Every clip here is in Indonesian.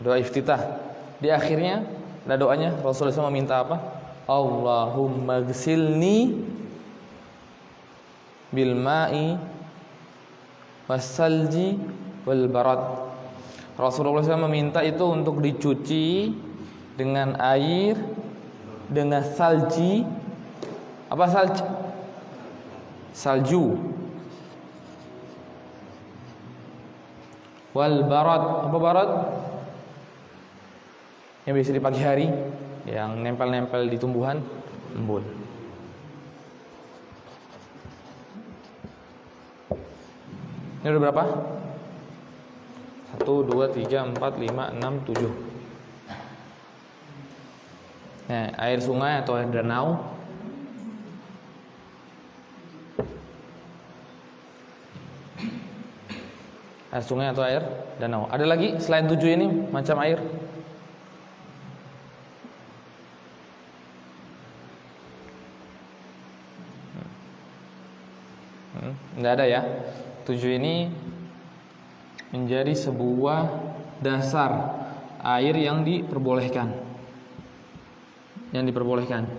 Doa iftitah. Di akhirnya ada doanya Rasulullah SAW meminta apa? Allahumma ghsilni bil ma'i wassalji wal barad. Rasulullah SAW meminta itu untuk dicuci dengan air, dengan salji. Apa salji? Salju. Wal barad. Apa barad? Yang biasa di pagi hari, yang nempel-nempel di tumbuhan, embun. Ini udah berapa? 1, 2, 3, 4, 5, 6, 7. Nah, air sungai atau air danau. Air sungai atau air danau. Ada lagi selain 7 ini macam air? Enggak ada ya. 7 ini menjadi sebuah dasar air yang diperbolehkan. Yang diperbolehkan.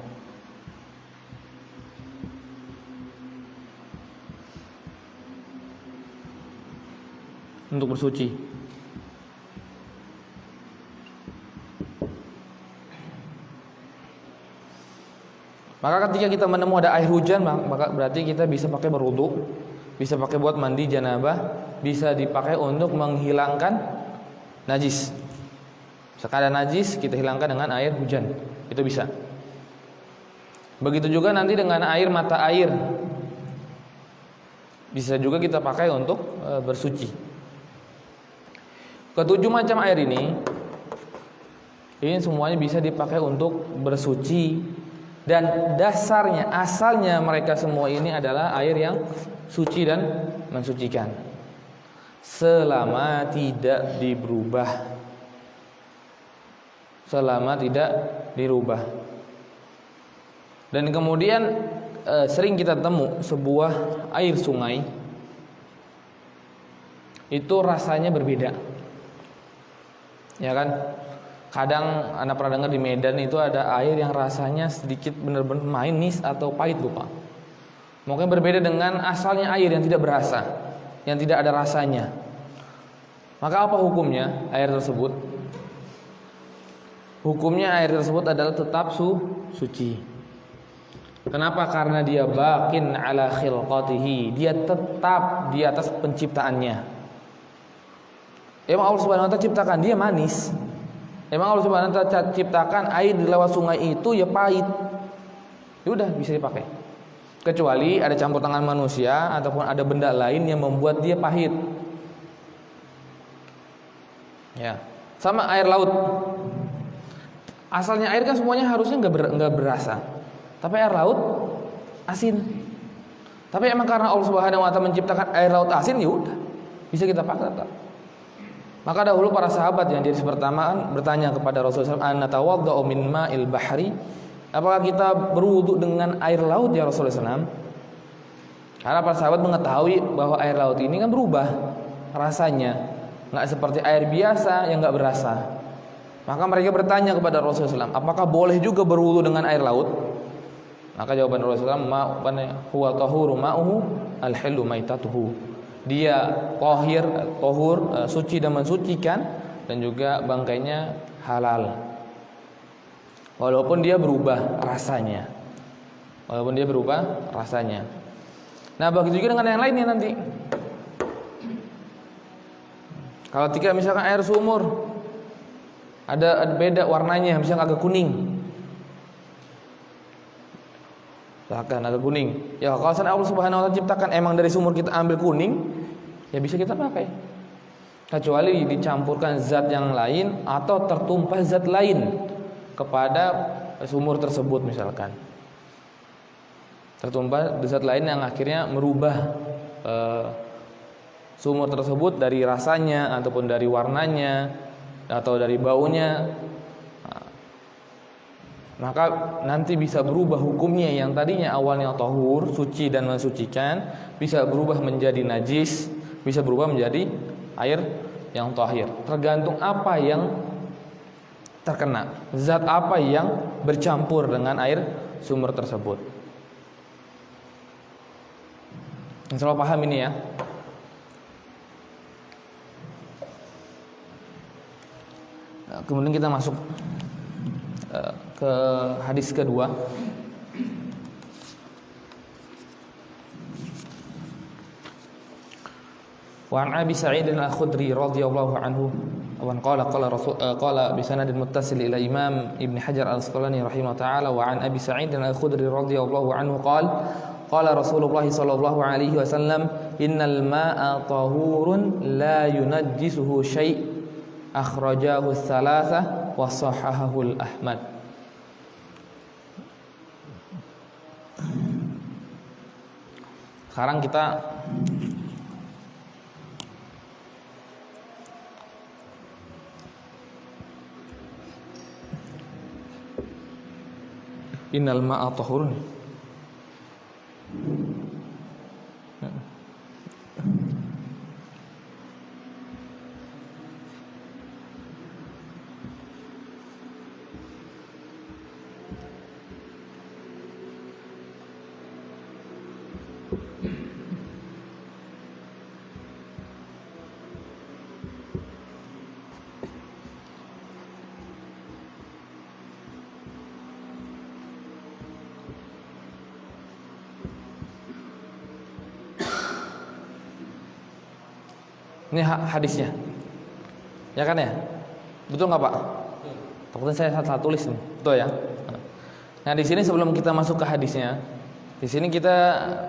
Untuk bersuci. Maka ketika kita menemukan ada air hujan, maka berarti kita bisa pakai berwudu, bisa pakai buat mandi janabah, bisa dipakai untuk menghilangkan najis. Sekadar najis kita hilangkan dengan air hujan, itu bisa. Begitu juga nanti dengan air mata air, bisa juga kita pakai untuk bersuci. Ketujuh macam air ini semuanya bisa dipakai untuk bersuci. Dan dasarnya, asalnya mereka semua ini adalah air yang suci dan mensucikan, selama tidak dirubah. Selama tidak dirubah. Dan kemudian sering kita temu sebuah air sungai itu rasanya berbeda, ya kan? Kadang Anda pernah dengar di Medan itu ada air yang rasanya sedikit benar-benar manis atau pahit, lupa. Mungkin berbeda dengan asalnya air yang tidak berasa, yang tidak ada rasanya. Maka apa hukumnya air tersebut? Hukumnya air tersebut adalah tetap suci. Kenapa? Karena dia baqin ala khilqatihi, dia tetap di atas penciptaannya. Emang Allah Subhanahu wa taala ciptakan dia manis. Emang Allah Subhanahu wa taala ciptakan air di lewat sungai itu ya pahit. Ya udah bisa dipakai. Kecuali ada campur tangan manusia ataupun ada benda lain yang membuat dia pahit. Ya. Sama air laut. Asalnya air kan semuanya harusnya enggak berasa. Tapi air laut asin. Tapi emang karena Allah Subhanahu wa taala menciptakan air laut asin, ya udah bisa kita pakai tetap. Maka dahulu para sahabat yang jadi pertama bertanya kepada Rasulullah SAW, "Anatawadda'u min ma'il bahri?" Apakah kita berwudu dengan air laut ya Rasulullah SAW? Karena para sahabat mengetahui bahwa air laut ini kan berubah rasanya, nggak seperti air biasa yang nggak berasa. Maka mereka bertanya kepada Rasulullah SAW, apakah boleh juga berwudu dengan air laut? Maka jawaban Rasulullah SAW, huwa tahuru ma'uhu al-hillu maitatuhu. Dia tahur, suci dan mensucikan, dan juga bangkainya halal. Walaupun dia berubah rasanya. Nah, begitu juga dengan yang lainnya nanti. Kalau ketika misalkan air sumur ada beda warnanya, misalkan agak kuning. Misalkan agak kuning. Ya kalau Allah Subhanahu wa taala ciptakan emang dari sumur kita ambil kuning, ya bisa kita pakai. Kecuali dicampurkan zat yang lain atau tertumpah zat lain kepada sumur tersebut misalkan. Tertumpah zat lain yang akhirnya merubah sumur tersebut dari rasanya ataupun dari warnanya atau dari baunya. Maka nanti bisa berubah hukumnya yang tadinya awalnya tahur, suci dan mensucikan, bisa berubah menjadi najis, bisa berubah menjadi air yang tahir. Tergantung apa yang terkena, zat apa yang bercampur dengan air sumur tersebut. Insyaallah paham ini ya. Nah, kemudian kita masuk ke hadis kedua. Wa an Abi Sa'id al-Khudri radhiyallahu anhu wa qala bi sanadin muttasil ila Imam Ibn Hajar al-Asqalani rahimahullah ta'ala wa an Abi Sa'id al-Khudri radhiyallahu anhu qala Rasulullah sallallahu alaihi wasallam innal ma'a tahurun la yunajjisuhu syai' akhrajahu ats-tsalatsah wa sahahahu Ahmad. Sekarang kita innal ma'a tahurun. Ini hadisnya, ya kan ya? Betul nggak Pak? Takutnya saya salah tulis nih, betul ya? Nah di sini sebelum kita masuk ke hadisnya, di sini kita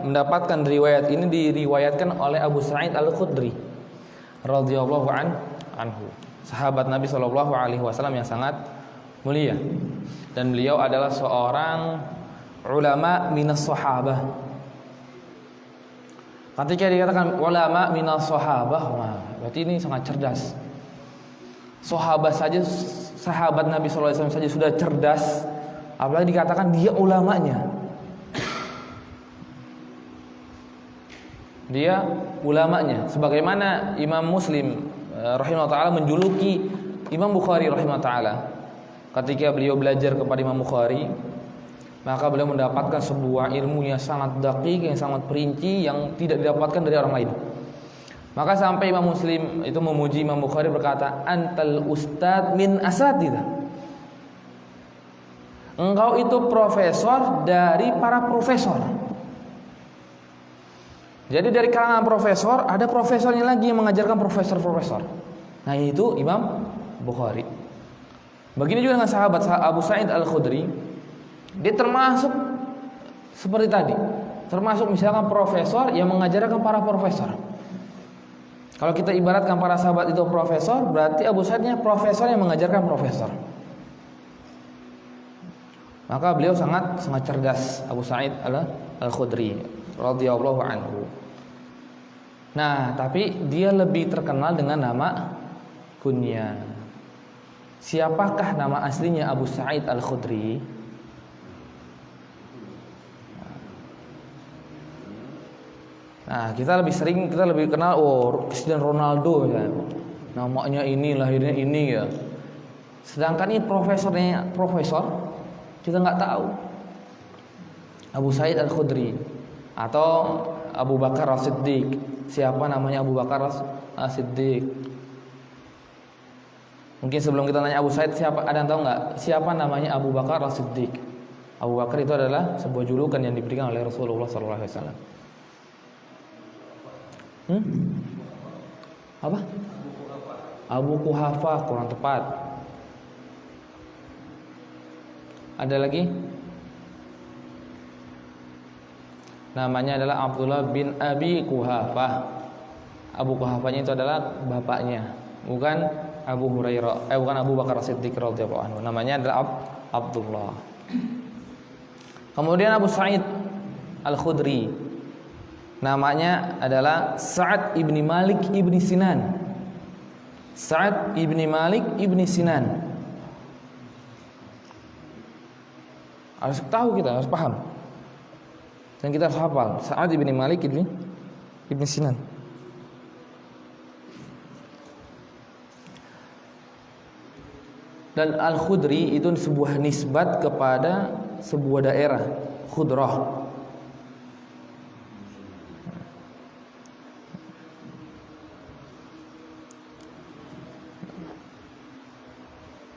mendapatkan riwayat ini diriwayatkan oleh Abu Sa'id al-Khudri radhiyallahu anhu, sahabat Nabi Shallallahu Alaihi Wasallam yang sangat mulia, dan beliau adalah seorang ulama minas sahabah. Ketika dikatakan ulama minas sahabah, berarti ini sangat cerdas. Sahabat Nabi sallallahu alaihi wasallam saja sudah cerdas, apalagi dikatakan dia ulamanya. Dia ulamanya, sebagaimana Imam Muslim rahimahullah taala menjuluki Imam Bukhari rahimahullah taala. Ketika beliau belajar kepada Imam Bukhari, maka beliau mendapatkan sebuah ilmu yang sangat daqiq, yang sangat perinci, yang tidak didapatkan dari orang lain. Maka sampai Imam Muslim itu memuji Imam Bukhari, berkata, antal ustad min asatidah. Engkau itu profesor dari para profesor. Jadi dari kalangan profesor, ada profesornya lagi yang mengajarkan profesor-profesor. Nah itu Imam Bukhari. Begini juga dengan sahabat Abu Sa'id al-Khudri. Dia termasuk seperti tadi, termasuk misalkan profesor yang mengajarkan para profesor. Kalau kita ibaratkan para sahabat itu profesor, berarti Abu Sa'idnya profesor yang mengajarkan profesor. Maka beliau sangat cerdas, Abu Sa'id al-Khudri radhiyallahu anhu. Nah, tapi dia lebih terkenal dengan nama kunya. Siapakah nama aslinya Abu Sa'id al-Khudri? Nah, kita lebih kenal Cristiano Ronaldo ya. Namanya ini, lahirnya ini ya. Sedangkan ini profesor, kita nggak tahu. Abu Sa'id al-Khudri atau Abu Bakar as-Siddiq. Siapa namanya Abu Bakar as-Siddiq? Mungkin sebelum kita tanya Abu Sa'id, siapa, ada yang tahu nggak siapa namanya Abu Bakar as-Siddiq? Abu Bakar itu adalah sebuah julukan yang diberikan oleh Rasulullah SAW. Apa? Abu Quhafa, kurang tepat. Ada lagi? Namanya adalah Abdullah bin Abi Quhafa. Abu Quhafanya itu adalah bapaknya, bukan Abu Hurairah, bukan Abu Bakar As-Siddiq radhiyallahu anhu. Namanya adalah Abdullah. Kemudian Abu Sa'id al-Khudri, namanya adalah Sa'ad ibni Malik ibni Sinan. Sa'ad ibni Malik ibni Sinan. Harus tahu, kita harus paham, dan kita harus hafal. Sa'ad ibni Malik ibni Sinan. Dan Al-Khudri itu sebuah nisbat kepada sebuah daerah, Khudrah.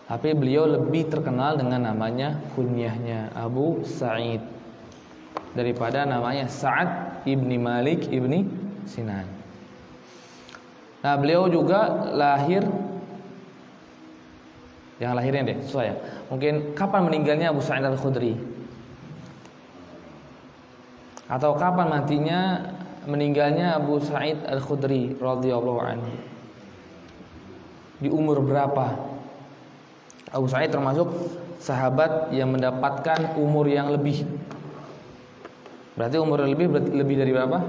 Tapi beliau lebih terkenal dengan namanya kunyahnya Abu Sa'id daripada namanya Sa'ad ibni Malik ibni Sinan. Nah, beliau juga lahir, yang lahirnya deh sesuai ya. Mungkin kapan meninggalnya Abu Sa'id Al-Khudri? Atau kapan matinya meninggalnya Abu Sa'id Al-Khudri radhiyallahu anhu? Di umur berapa? Abu Sa'id termasuk sahabat yang mendapatkan umur yang lebih. Berarti umur lebih dari berapa?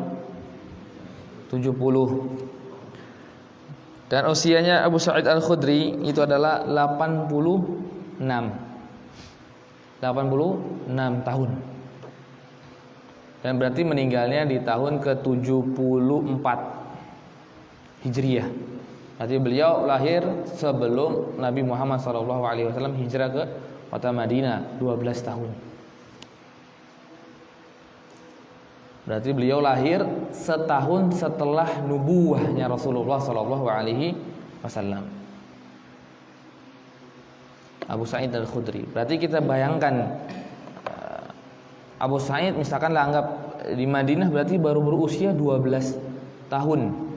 70. Dan usianya Abu Sa'id Al-Khudri itu adalah 86 tahun. Dan berarti meninggalnya di tahun ke-74 Hijriah. Berarti beliau lahir sebelum Nabi Muhammad SAW hijrah ke kota Madinah 12 tahun. Berarti beliau lahir setahun setelah nubuwahnya Rasulullah SAW. Abu Sa'id Al-Khudri. Berarti kita bayangkan Abu Sa'id misalkan anggap di Madinah berarti baru berusia 12 tahun.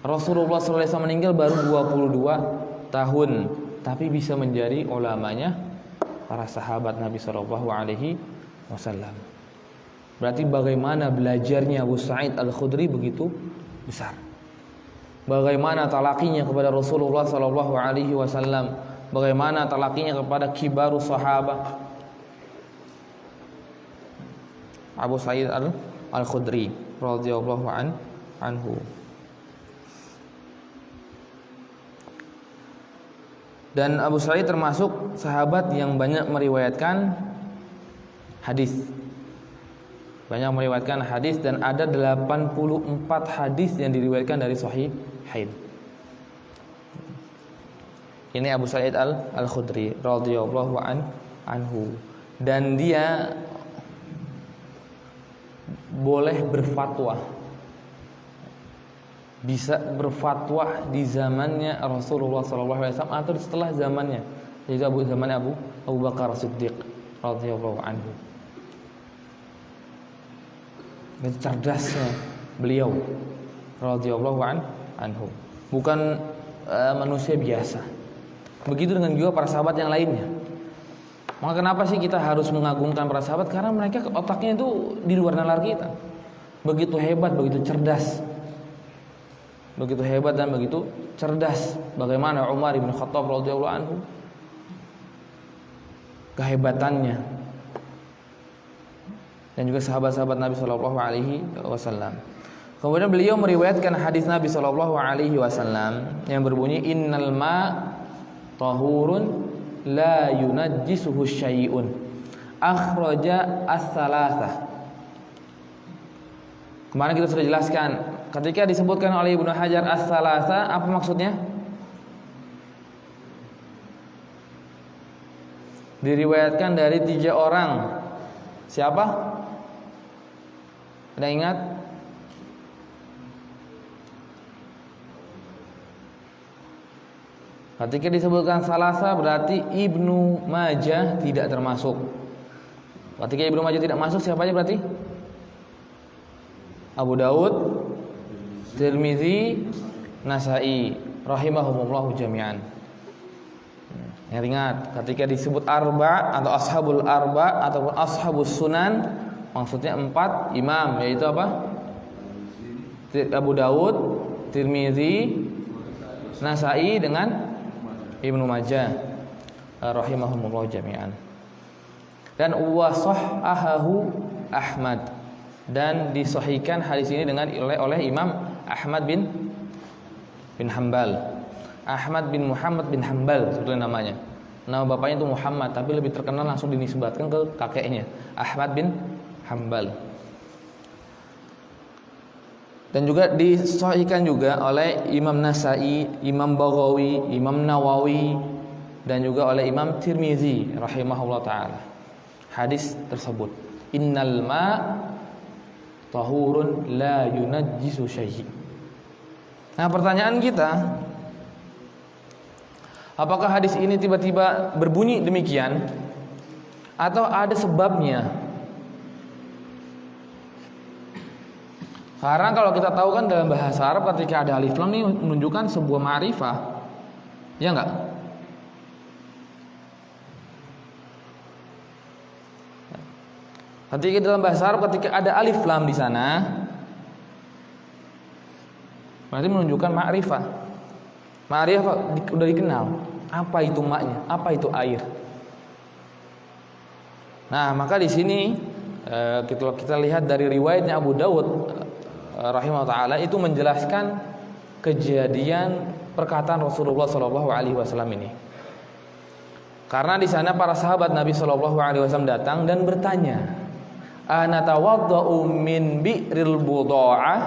Rasulullah SAW meninggal baru 22 tahun, tapi bisa menjadi ulamanya para sahabat Nabi SAW. Berarti bagaimana belajarnya Abu Sa'id Al-Khudri begitu besar. Bagaimana talaqinya kepada Rasulullah SAW, bagaimana talaqinya kepada kibarus sahabat. Abu Sa'id Al-Khudri radhiyallahu anhu. Dan Abu Sa'id termasuk sahabat yang banyak meriwayatkan hadis. Banyak meriwayatkan hadis dan ada 84 hadis yang diriwayatkan dari Sahihain. Ini Abu Sa'id Al-Khudri radhiyallahu anhu. Dan dia boleh berfatwa, bisa berfatwa di zamannya Rasulullah SAW atau setelah zamannya, yaitu zaman Abu Bakar Siddiq radhiyallahu anhu. Itu cerdasnya beliau radhiyallahu anhu. Bukan manusia biasa. Begitu dengan juga para sahabat yang lainnya. Maka kenapa sih kita harus mengagungkan para sahabat? Karena mereka otaknya itu di luar nalar kita. Begitu hebat, begitu cerdas. Begitu hebat dan begitu cerdas. Bagaimana Umar bin Khattab radhiyallahu anhu, kehebatannya, dan juga sahabat-sahabat Nabi sallallahu alaihi wasallam. Kemudian beliau meriwayatkan hadis Nabi sallallahu alaihi wasallam yang berbunyi innal ma tahurun la yunajjisuhu syai'un akhraja as-salasah. Kemarin kita sudah jelaskan ketika disebutkan oleh Ibnu Hajar as-salasa, apa maksudnya? Diriwayatkan dari 3 orang. Siapa? Ada ingat? Ketika disebutkan salasa berarti Ibnu Majah tidak termasuk. Ketika Ibnu Majah tidak masuk, siapa aja berarti? Abu Daud, Tirmizi, Nasa'i rahimahumullahu jami'an. Ingat, ketika disebut arba atau ashabul arba ataupun ashabus sunan, maksudnya 4 imam, yaitu apa? Abu Daud, Tirmizi, Nasa'i dengan Ibnu Majah rahimahumullahu jami'an. Dan wa sahahahu Ahmad, dan disahihkan hadis ini dengan oleh Imam Ahmad bin Hanbal. Ahmad bin Muhammad bin Hanbal sebetulnya namanya. Nama bapaknya itu Muhammad, tapi lebih terkenal langsung dinisbatkan ke kakeknya, Ahmad bin Hanbal. Dan juga disahihkan juga oleh Imam Nasa'i, Imam Baghawi, Imam Nawawi, dan juga oleh Imam Tirmizi rahimahullah taala. Hadis tersebut, innal ma tahurun la yunajjisu syai'. Nah, pertanyaan kita, apakah hadis ini tiba-tiba berbunyi demikian atau ada sebabnya? Karena kalau kita tahu kan dalam bahasa Arab ketika ada alif lam ini menunjukkan sebuah ma'rifah. Ya enggak? Ketika dalam bahasa Arab ketika ada alif lam di sana berarti menunjukkan ma'rifah. Ma'rifah udah dikenal. Apa itu maknya? Apa itu air? Nah, maka di sini kita lihat dari riwayatnya Abu Dawud rahimahullah taala itu menjelaskan kejadian perkataan Rasulullah sallallahu alaihi wasallam ini. Karena di sana para sahabat Nabi sallallahu alaihi wasallam datang dan bertanya, "Ana tawadda'u min bi'ril buda'ah?"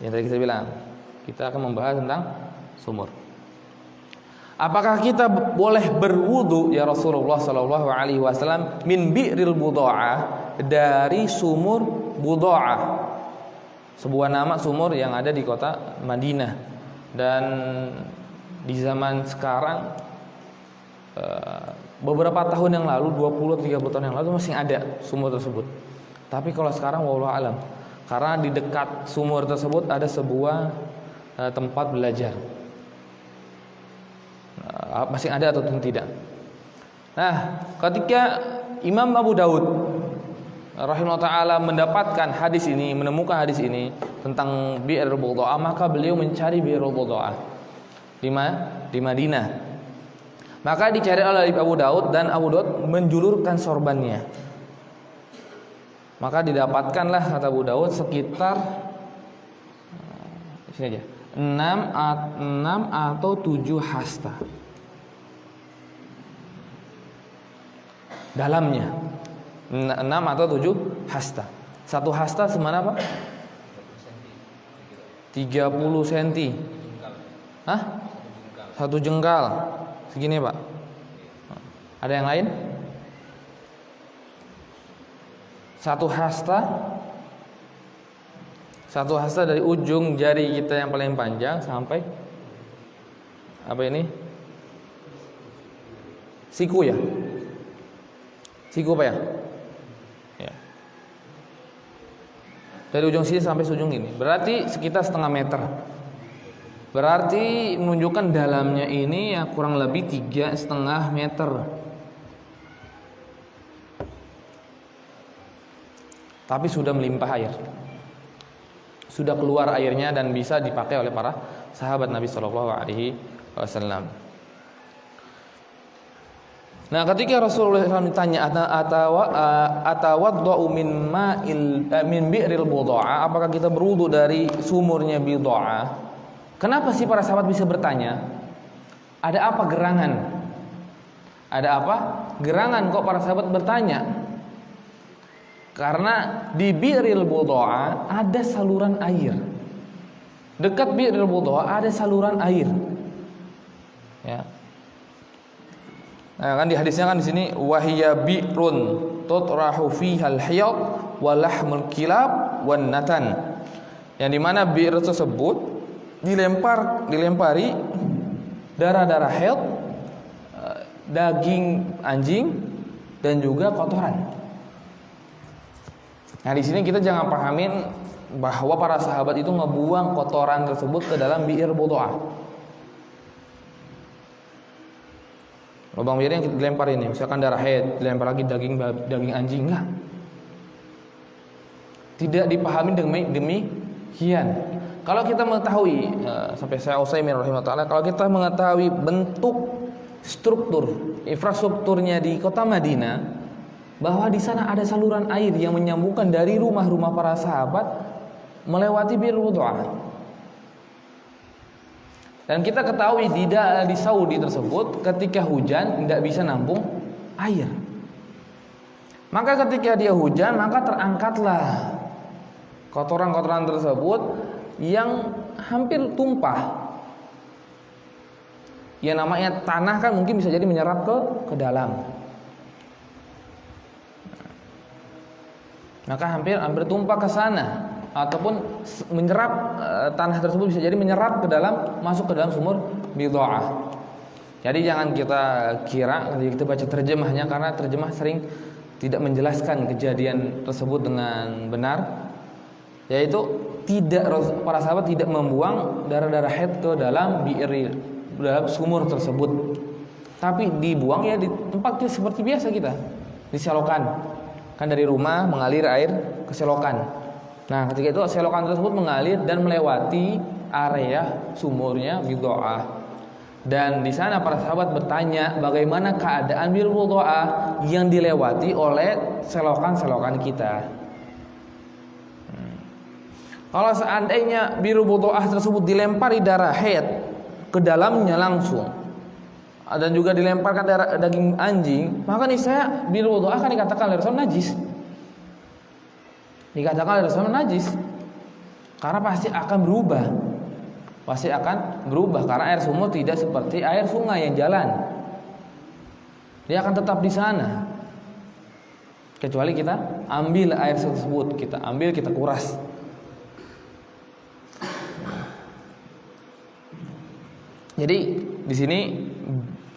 Yang tadi kita bilang, kita akan membahas tentang sumur. Apakah kita boleh berwudu ya Rasulullah sallallahu alaihi wasallam min bi'ril buda'ah, dari sumur Buda'ah, sebuah nama sumur yang ada di kota Madinah. Dan di zaman sekarang beberapa tahun yang lalu, 20-30 tahun yang lalu masih ada sumur tersebut. Tapi kalau sekarang wallahu alam, karena di dekat sumur tersebut ada sebuah tempat belajar. Masih ada atau tidak? Nah, ketika Imam Abu Dawud rahimahullah taala mendapatkan hadis ini, menemukan hadis ini tentang bi'rul buda'ah, maka beliau mencari bi'rul buda'ah di Madinah. Maka dicari oleh Abu Daud dan Abu Daud menjulurkan sorbannya. Maka didapatkanlah kata Abu Daud sekitar sini aja 6 atau 7 hasta dalamnya. 6 atau 7 hasta. Satu hasta semana Pak? 30 cm. Hah? Satu jengkal. Segini Pak. Ada yang lain? Satu hasta dari ujung jari kita yang paling panjang sampai apa ini? Siku ya? Siku Pak ya? Ya. Dari ujung sini sampai ujung ini berarti sekitar setengah meter. Berarti menunjukkan dalamnya ini ya kurang lebih 3,5 meter. Tapi sudah melimpah air, sudah keluar airnya dan bisa dipakai oleh para sahabat Nabi Shallallahu Alaihi Wasallam. Nah, ketika Rasulullah SAW ditanya atawadda'u min bi'ril buda'ah, apakah kita berwudu dari sumurnya buda'ah? Kenapa sih para sahabat bisa bertanya? Ada apa gerangan? Ada apa gerangan kok para sahabat bertanya? Karena di bi'ril buda'ah ada saluran air. Dekat bi'ril buda'ah ada saluran air. Ya. Nah, kan di hadisnya kan di sini wahiya bi'run tutrahu fihal hiyad wa lahmul kilab wan natan. Yang dimana bi'r tersebut dilempari darah-darah haid, daging anjing dan juga kotoran. Nah, di sini kita jangan pahamin bahwa para sahabat itu ngebuang kotoran tersebut ke dalam bi'r buda'ah. Lubang biar yang kita dilempar ini, misalkan darah haid, dilempar lagi daging anjing, enggak. Tidak dipahami demikian. Kalau kita mengetahui sampai saya Utsaimin rahimahullah taala, kalau kita mengetahui bentuk struktur infrastrukturnya di kota Madinah, bahwa di sana ada saluran air yang menyambungkan dari rumah-rumah para sahabat melewati bir buda'ah. Dan kita ketahui di Saudi tersebut ketika hujan tidak bisa nampung air. Maka ketika dia hujan, maka terangkatlah kotoran-kotoran tersebut yang hampir tumpah. Ya namanya tanah kan mungkin bisa jadi menyerap ke dalam. Maka hampir tumpah ke sana, ataupun menyerap tanah tersebut bisa jadi menyerap ke dalam, masuk ke dalam sumur bid'ah. Jadi jangan kita kira ketika kita baca terjemahnya, karena terjemah sering tidak menjelaskan kejadian tersebut dengan benar. Yaitu para sahabat tidak membuang darah-darah haid ke dalam dalam sumur tersebut, tapi dibuang ya di tempat seperti biasa kita, di selokan. Kan dari rumah mengalir air ke selokan. Nah, ketika itu selokan tersebut mengalir dan melewati area sumurnya bid'ah. Dan di sana para sahabat bertanya, bagaimana keadaan bir bid'ah yang dilewati oleh selokan-selokan kita? Kalau seandainya bir bid'ah tersebut dilempari darah haid ke dalamnya langsung, dan juga dilemparkan daging anjing, maka niscaya bir bid'ah akan dikatakan oleh Rasul najis. Dikatakan oleh Rasul najis. Karena pasti akan berubah. Pasti akan berubah karena air sumur tidak seperti air sungai yang jalan. Dia akan tetap di sana. Kecuali kita ambil air tersebut, kita kuras. Jadi di sini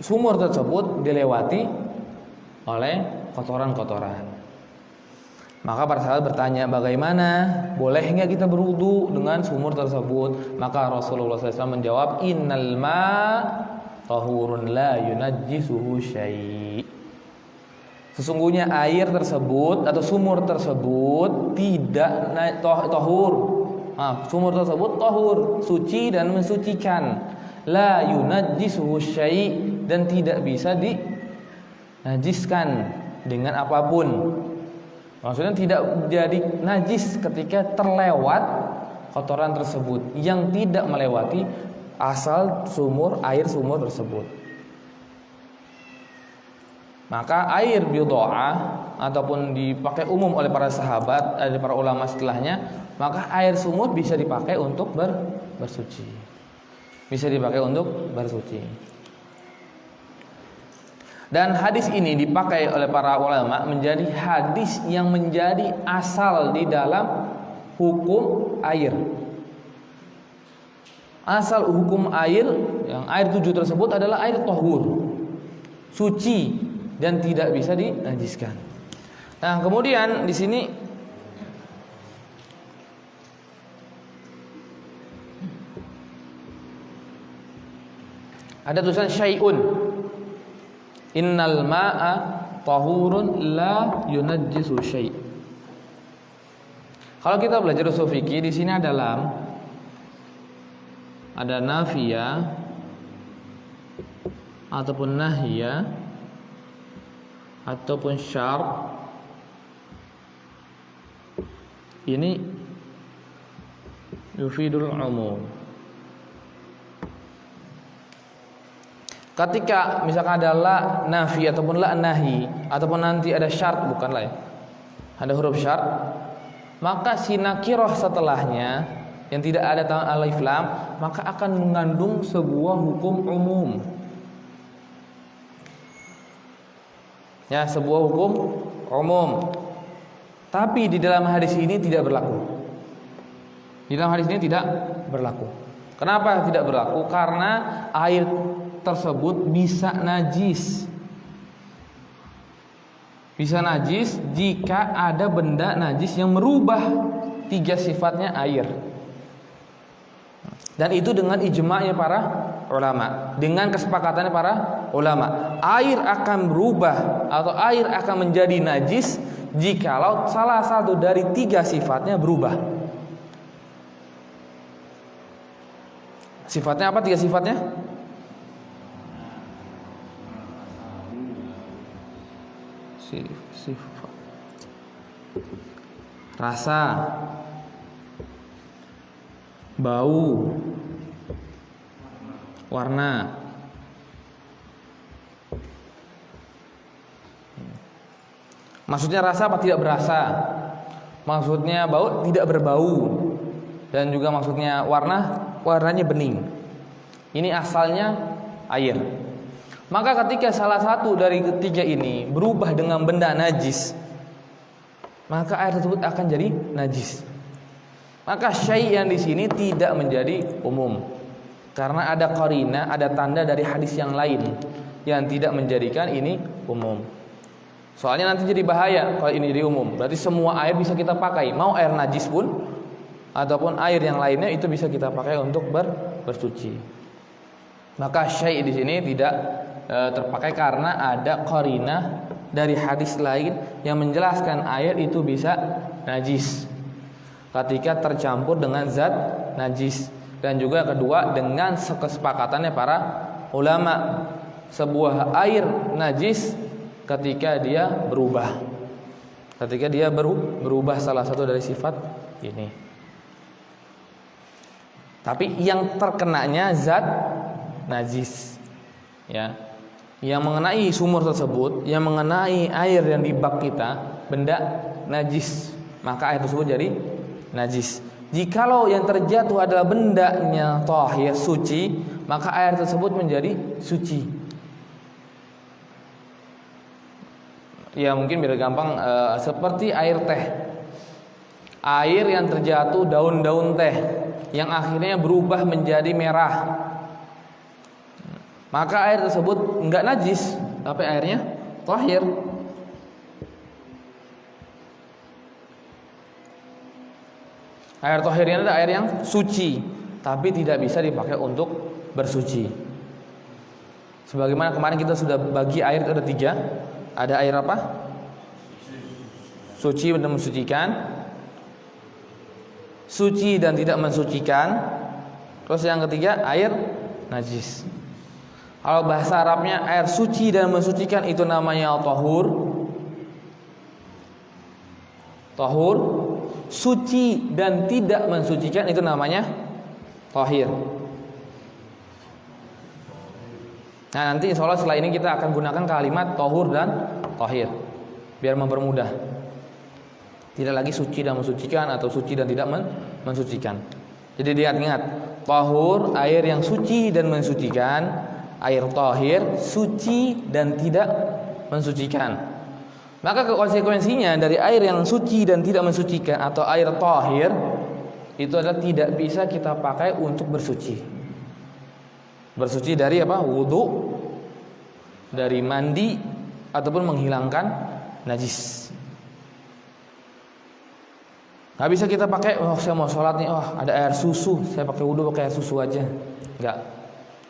sumur tersebut dilewati oleh kotoran-kotoran. Maka para sahabat bertanya, bagaimana? Boleh nggak kita berwudu dengan sumur tersebut? Maka Rasulullah SAW menjawab, innal ma tahurun la yunajjisuhu syai'. Sesungguhnya air tersebut atau sumur tersebut tidak tahur. Sumur tersebut tahur, suci dan mensucikan. La yunajjisuhu syai', dan tidak bisa dinajiskan dengan apapun. Maksudnya tidak jadi najis ketika terlewat kotoran tersebut yang tidak melewati asal air sumur tersebut. Maka air bid'ah ataupun dipakai umum oleh para sahabat, para ulama setelahnya, maka air sumur bisa dipakai untuk bersuci. Bisa dipakai untuk bersuci. Dan hadis ini dipakai oleh para ulama menjadi hadis yang menjadi asal di dalam hukum air. Asal hukum air, yang air 7 tersebut adalah air tahur, suci dan tidak bisa dinajiskan. Nah, kemudian di sini ada tulisan syai'un. Innal ma'a tahurun la yunajjisu syai'. Kalau kita belajar ushul fikih, di sini ada lam, ada nafiyah ataupun nahiyah ataupun syart. Ini yufidul umum. Ketika misalkan ada la nafi ataupun la nahi, ataupun nanti ada syarat, bukan la ya, ada huruf syarat, maka si nakirah setelahnya yang tidak ada alif lam, maka akan mengandung sebuah hukum umum. Ya, sebuah hukum umum. Tapi di dalam hadis ini tidak berlaku. Di dalam hadis ini tidak berlaku. Kenapa tidak berlaku? Karena air tersebut bisa najis. Bisa najis jika ada benda najis yang merubah 3 sifatnya air. Dan itu dengan ijma'nya para ulama, dengan kesepakatannya para ulama. Air akan berubah atau air akan menjadi najis jikalau salah satu dari 3 sifatnya berubah. Sifatnya apa 3 sifatnya? Sifat rasa, bau, warna. Maksudnya rasa apa tidak berasa? Maksudnya bau tidak berbau. Dan juga maksudnya warnanya bening. Ini asalnya air. Maka ketika salah satu dari ketiga ini berubah dengan benda najis, maka air tersebut akan jadi najis. Maka syai' yang di sini tidak menjadi umum, karena ada qarina, ada tanda dari hadis yang lain yang tidak menjadikan ini umum. Soalnya nanti jadi bahaya kalau ini jadi umum. Berarti semua air bisa kita pakai, mau air najis pun ataupun air yang lainnya itu bisa kita pakai untuk bersuci. Maka syai' di sini tidak terpakai karena ada qarina dari hadis lain yang menjelaskan air itu bisa najis ketika tercampur dengan zat najis. Dan juga kedua, dengan kesepakatannya para ulama, sebuah air najis ketika dia berubah, berubah salah satu dari sifat ini. Tapi yang terkenanya zat najis, ya, yang mengenai sumur tersebut, yang mengenai air yang di bak kita, benda najis, maka air tersebut jadi najis. Jikalau yang terjatuh adalah bendanya thahir, suci, maka air tersebut menjadi suci. Ya mungkin biar gampang, seperti air teh, air yang terjatuh daun-daun teh yang akhirnya berubah menjadi merah, maka air tersebut enggak najis, tapi airnya thahir. Air thahir ini adalah air yang suci, tapi tidak bisa dipakai untuk bersuci. Sebagaimana kemarin kita sudah bagi air ada 3. Ada air apa? Suci dan mensucikan, suci dan tidak mensucikan. Terus yang ketiga air najis. Kalau bahasa Arabnya air suci dan mensucikan itu namanya tahur. Tahur. Suci dan tidak mensucikan itu namanya tahir. Nah nanti insya Allah setelah ini kita akan gunakan kalimat tahur dan tahir biar mempermudah. Tidak lagi suci dan mensucikan atau suci dan tidak mensucikan. Jadi ingat, tahur air yang suci dan mensucikan, air tahir suci dan tidak mensucikan. Maka konsekuensinya dari air yang suci dan tidak mensucikan atau air tahir itu adalah tidak bisa kita pakai untuk bersuci. Bersuci dari apa? Wudu, dari mandi ataupun menghilangkan najis. Gak bisa kita pakai, oh saya mau sholat nih, oh ada air susu, saya pakai wudu pakai air susu aja.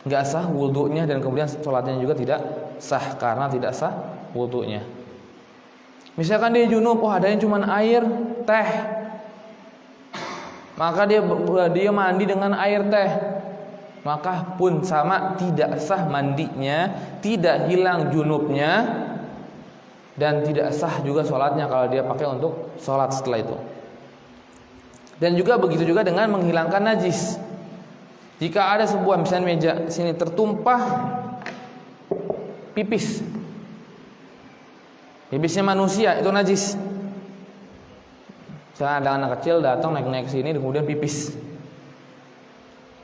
Enggak sah wudunya, dan kemudian sholatnya juga tidak sah karena tidak sah wudunya. Misalkan dia junub, oh adanya cuma air teh, maka dia mandi dengan air teh, maka pun sama, tidak sah mandinya, tidak hilang junubnya, dan tidak sah juga sholatnya kalau dia pakai untuk sholat setelah itu. Dan juga begitu juga dengan menghilangkan najis. Jika ada sebuah misalnya meja sini tertumpah pipisnya manusia, itu najis. Misalnya ada anak kecil datang naik ke sini kemudian pipis,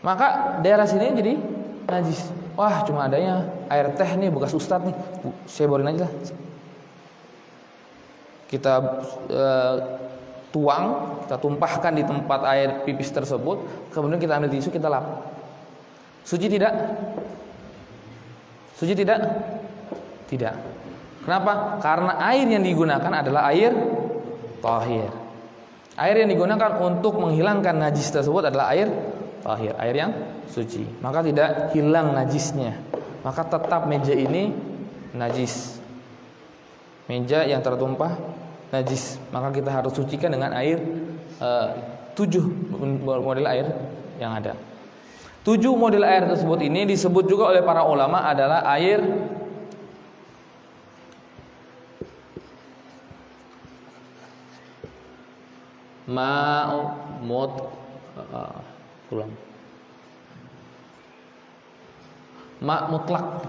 maka daerah sini jadi najis. Wah cuma adanya air teh nih bekas ustadz nih, saya borin aja lah. Kita tuang, kita tumpahkan di tempat air pipis tersebut, kemudian kita ambil tisu, kita lap. Suci tidak? Suci tidak? Tidak. Kenapa? Karena air yang digunakan adalah air tahir. Air yang digunakan untuk menghilangkan najis tersebut adalah air tahir, air yang suci. Maka tidak hilang najisnya. Maka tetap meja ini najis. Meja yang tertumpah najis, maka kita harus sucikan dengan air 7 model air yang ada. 7 model air tersebut ini disebut juga oleh para ulama adalah air mutlak,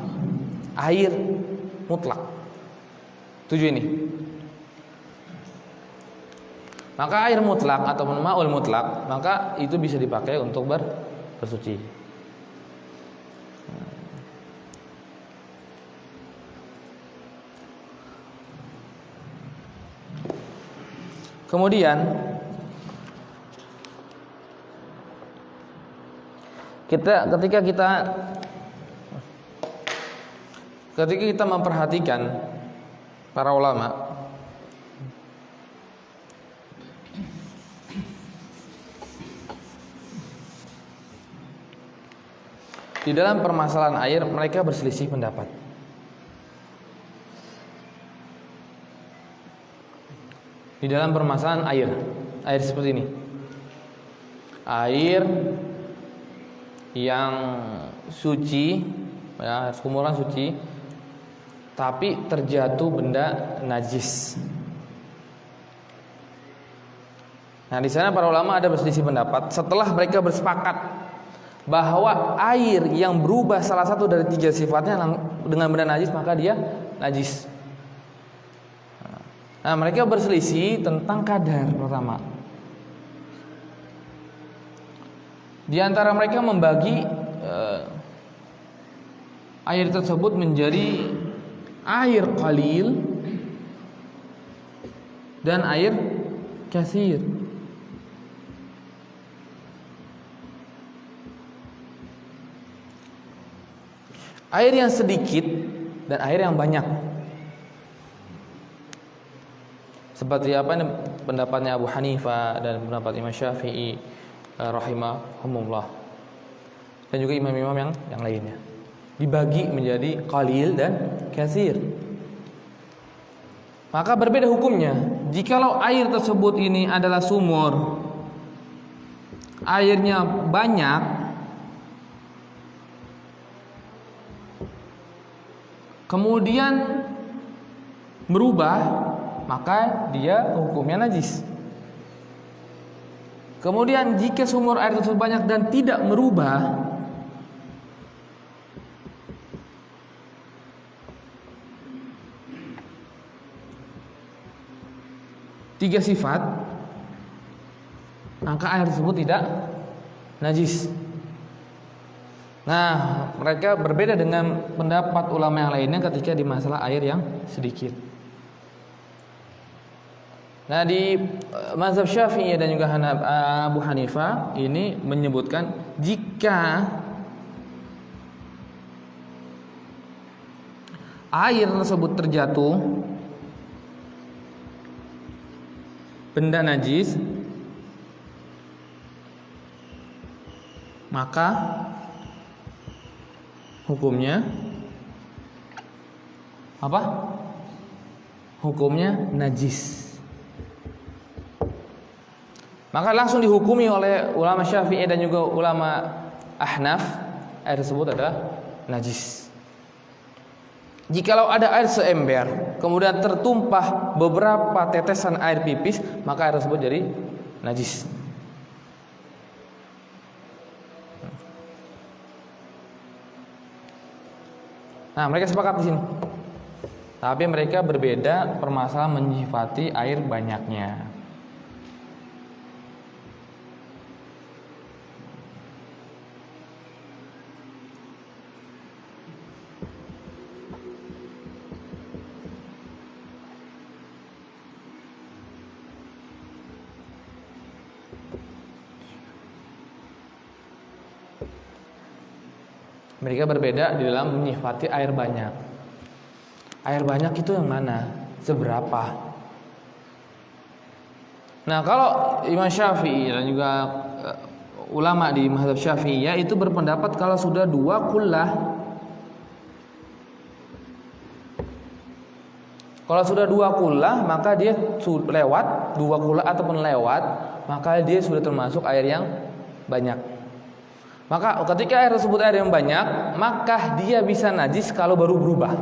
air mutlak. 7 ini. Maka air mutlak atau ma'ul mutlak, maka itu bisa dipakai untuk bersuci. Kemudian ketika kita memperhatikan para ulama, di dalam permasalahan air mereka berselisih pendapat. Di dalam permasalahan air seperti ini, air yang suci, ya, sumuran suci, tapi terjatuh benda najis. Nah, di sana para ulama ada berselisih pendapat. Setelah mereka bersepakat bahwa air yang berubah salah satu dari 3 sifatnya dengan benda najis, maka dia najis. Nah, mereka berselisih tentang kadar pertama. Di antara mereka membagi air tersebut menjadi air qalil dan air katsir. Air yang sedikit dan air yang banyak. Seperti apa pendapatnya Abu Hanifah dan pendapat Imam Syafi'i rahimahumullah, dan juga imam-imam yang lainnya. Dibagi menjadi qalil dan katsir. Maka berbeda hukumnya. Jikalau air tersebut ini adalah sumur, airnya banyak, kemudian berubah, maka dia hukumnya najis. Kemudian jika sumur air tersebut banyak dan tidak merubah, tiga sifat, maka air tersebut tidak najis. Nah, mereka berbeda dengan pendapat ulama yang lainnya ketika di masalah air yang sedikit. Nah, di mazhab Syafi'i dan juga Abu Hanifah ini menyebutkan jika air tersebut terjatuh benda najis, maka hukumnya apa? Hukumnya najis. Maka langsung dihukumi oleh ulama Syafi'i dan juga ulama Ahnaf, air tersebut adalah najis. Jikalau ada air seember kemudian tertumpah beberapa tetesan air pipis, maka air tersebut jadi najis. Nah, mereka sepakat di sini. Tapi mereka berbeda permasalahan menyifati air banyaknya. Mereka berbeda di dalam menyifati air banyak. Air banyak itu yang mana? Seberapa? Nah, kalau Imam Syafi'i dan juga ulama di mazhab Syafi'i itu berpendapat kalau sudah 2 kullah. Kalau sudah 2 kullah, maka dia lewat 2 kullah ataupun lewat, maka dia sudah termasuk air yang banyak. Maka ketika air tersebut air yang banyak, maka dia bisa najis kalau baru berubah.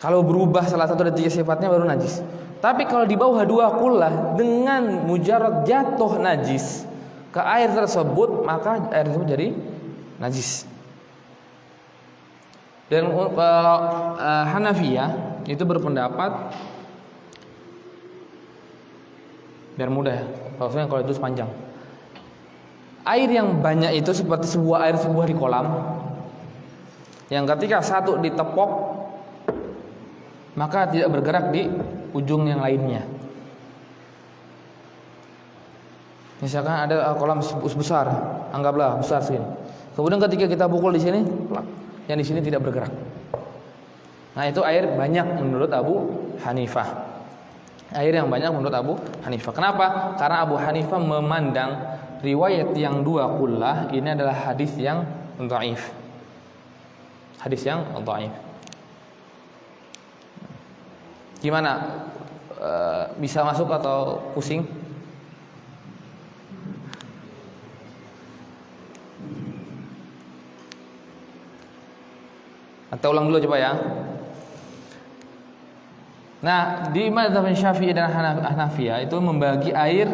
Kalau berubah salah satu dari 3 sifatnya baru najis. Tapi kalau di bawah 2 kullah dengan mujarad jatuh najis ke air tersebut, maka air tersebut jadi najis. Dan Hanafiyah itu berpendapat, biar mudah ya, maksudnya kalau itu sepanjang. Air yang banyak itu seperti sebuah di kolam, yang ketika satu ditepok maka tidak bergerak di ujung yang lainnya. Misalkan ada kolam besar, anggaplah besar segini. Kemudian ketika kita pukul di sini, yang di sini tidak bergerak. Nah, itu air banyak menurut Abu Hanifah. Air yang banyak menurut Abu Hanifah. Kenapa? Karena Abu Hanifah memandang riwayat yang dua qullah ini adalah hadis yang dhaif. Hadis yang dhaif. Gimana? Bisa masuk atau pusing? Atau ulang dulu coba ya. Nah, di mazhab Syafi'i dan Hanafiyah itu membagi air,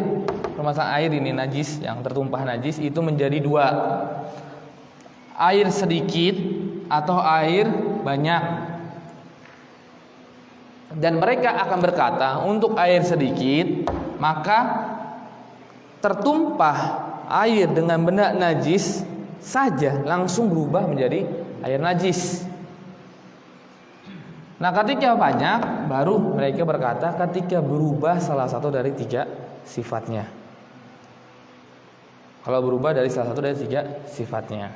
permasalahan air ini najis, yang tertumpah najis itu menjadi dua. Air sedikit atau air banyak. Dan mereka akan berkata, untuk air sedikit maka tertumpah air dengan benda najis saja langsung berubah menjadi air najis. Nah, ketika banyak, baru mereka berkata ketika berubah salah satu dari tiga sifatnya. Kalau berubah dari salah satu dari tiga sifatnya.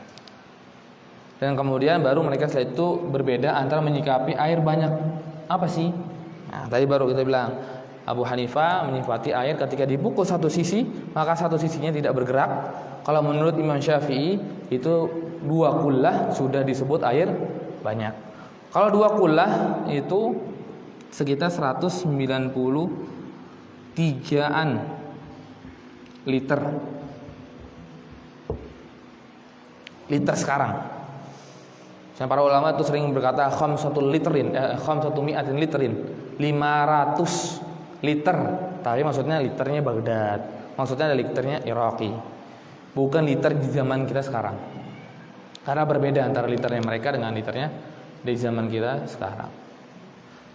Dan kemudian baru mereka setelah itu berbeda antara menyikapi air banyak. Apa sih? Nah, tadi baru kita bilang Abu Hanifah menyifati air ketika dipukul satu sisi, maka satu sisinya tidak bergerak. Kalau menurut Imam Syafi'i itu dua qullah sudah disebut air banyak. Kalau dua qullah itu sekitar 193-an liter. Liter sekarang. Yang para ulama itu sering berkata khamsatul literin, khamsatu mi'atin literin, 500 liter. Tapi maksudnya liternya Baghdad. Maksudnya ada liternya Iraqi. Bukan liter di zaman kita sekarang. Karena berbeda antara liternya mereka dengan liternya di zaman kita sekarang.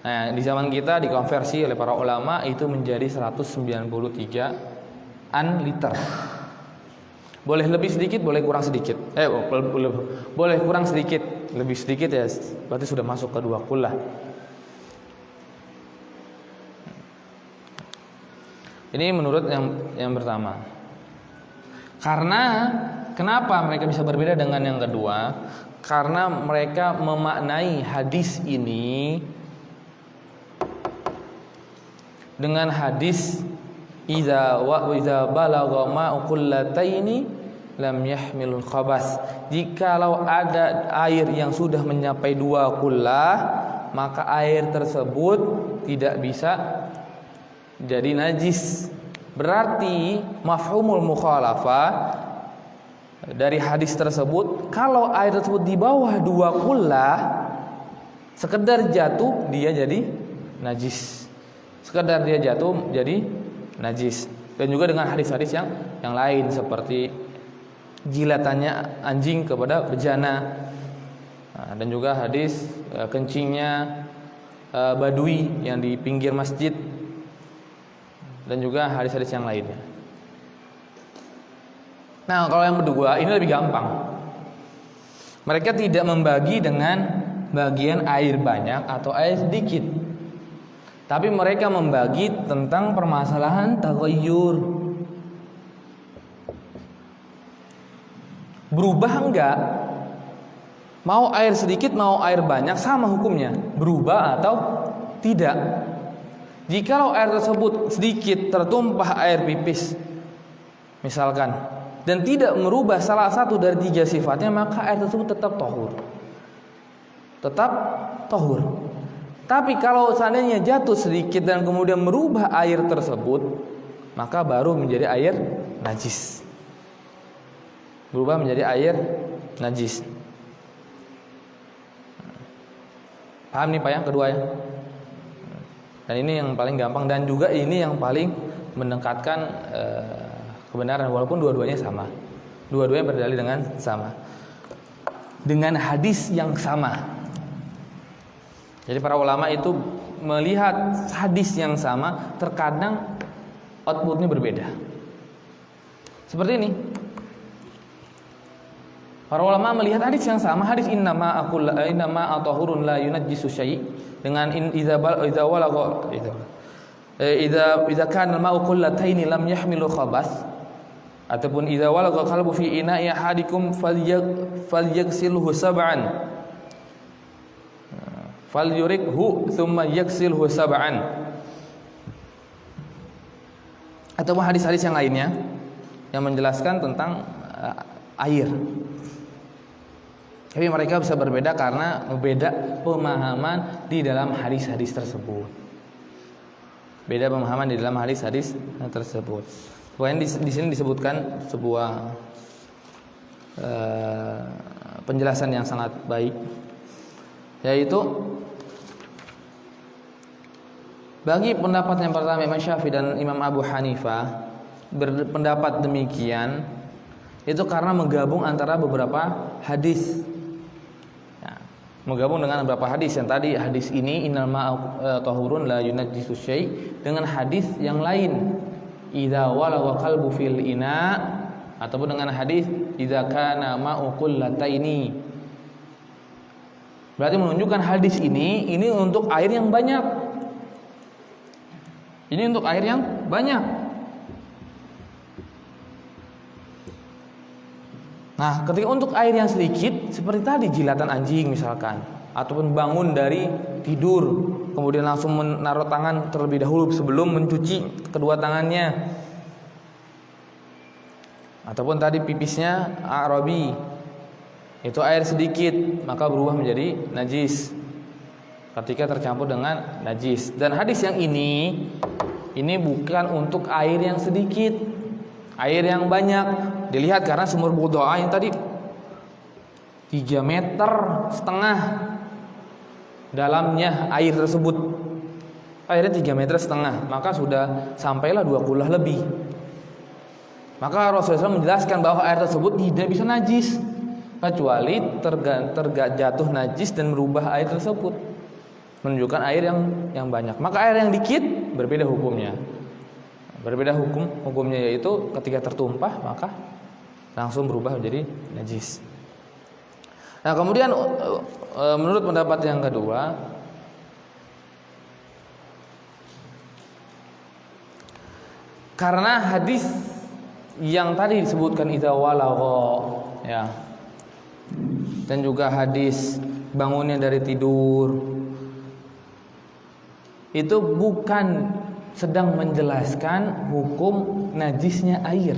Nah, di zaman kita dikonversi oleh para ulama itu menjadi 193-an liter. Boleh lebih sedikit, boleh kurang sedikit. Boleh kurang sedikit, lebih sedikit ya berarti sudah masuk ke dua qullah. Ini menurut yang pertama. Karena kenapa mereka bisa berbeda dengan yang kedua? Karena mereka memaknai hadis ini dengan hadis idza balagha ma'u qullataini lam yahmilul khabas. Jikalau ada air yang sudah mencapai dua qullah, maka air tersebut tidak bisa jadi najis. Berarti mafhumul mukhalafah dari hadis tersebut, kalau air tersebut di bawah dua qullah, sekedar jatuh dia jadi najis. Sekedar dia jatuh jadi najis. Dan juga dengan hadis-hadis yang lain seperti jilatannya anjing kepada bejana. Nah, dan juga hadis kencingnya badui yang di pinggir masjid. Dan juga hadis-hadis yang lainnya. Nah, kalau yang kedua ini lebih gampang. Mereka tidak membagi dengan bagian air banyak atau air sedikit. Tapi mereka membagi tentang permasalahan taghayyur. Berubah enggak? Mau air sedikit, mau air banyak sama hukumnya. Berubah atau tidak? Jikalau air tersebut sedikit tertumpah air pipis misalkan, dan tidak merubah salah satu dari tiga sifatnya, maka air tersebut tetap tahur. Tetap tahur. Tapi kalau seandainya jatuh sedikit dan kemudian merubah air tersebut, maka baru menjadi air najis. Berubah menjadi air najis. Paham nih Pak yang kedua ya? Dan ini yang paling gampang dan juga ini yang paling mendekatkan kebenaran, walaupun dua-duanya sama. Dua-duanya berdalil dengan sama. Dengan hadis yang sama. Jadi para ulama itu melihat hadis yang sama, terkadang outputnya berbeda. Seperti ini. Para ulama melihat hadis yang sama, hadis innama atahurun la yunajjisu syai' dengan idza kana al-ma'u qullataini lam yahmilu khabas. Ataupun idza walagha qalbu fi ina'i ahadikum falyagsilhu sab'an. Falyurikhu thumma yaksilhu sab'an. Atau hadis-hadis yang lainnya yang menjelaskan tentang air. Tapi mereka bisa berbeda karena beda pemahaman di dalam hadis-hadis tersebut. Beda pemahaman di dalam hadis-hadis tersebut. Kemudian di sini disebutkan sebuah penjelasan yang sangat baik, yaitu bagi pendapat yang pertama Imam Syafi'i dan Imam Abu Hanifah berpendapat demikian itu karena menggabung antara beberapa hadis. Ya, menggabung dengan beberapa hadis yang tadi hadis ini innal ma'a tahurun la yunajjisu syai' dengan hadis yang lain idza walagha qalbu fil ina ataupun dengan hadis idza kana ma'u qullataini. Berarti menunjukkan hadis ini untuk air yang banyak. Ini untuk air yang banyak. Nah, ketika untuk air yang sedikit seperti tadi jilatan anjing misalkan, ataupun bangun dari tidur kemudian langsung menaruh tangan terlebih dahulu sebelum mencuci kedua tangannya, ataupun tadi pipisnya Arabi itu air sedikit maka berubah menjadi najis ketika tercampur dengan najis. Dan hadis yang ini bukan untuk air yang sedikit, air yang banyak. Dilihat karena sumur Budoa yang tadi 3,5 meter dalamnya air tersebut, airnya 3,5 meter, maka sudah sampailah 2 kullah lebih. Maka Rasulullah SAW menjelaskan bahwa air tersebut tidak bisa najis kecuali terjatuh najis dan merubah air tersebut, menunjukkan air yang banyak. Maka air yang dikit berbeda hukumnya. Berbeda hukumnya yaitu ketika tertumpah maka langsung berubah menjadi najis. Nah, kemudian menurut pendapat yang kedua, karena hadis yang tadi disebutkan idza walagha ya, dan juga hadis bangunnya dari tidur itu bukan sedang menjelaskan hukum najisnya air.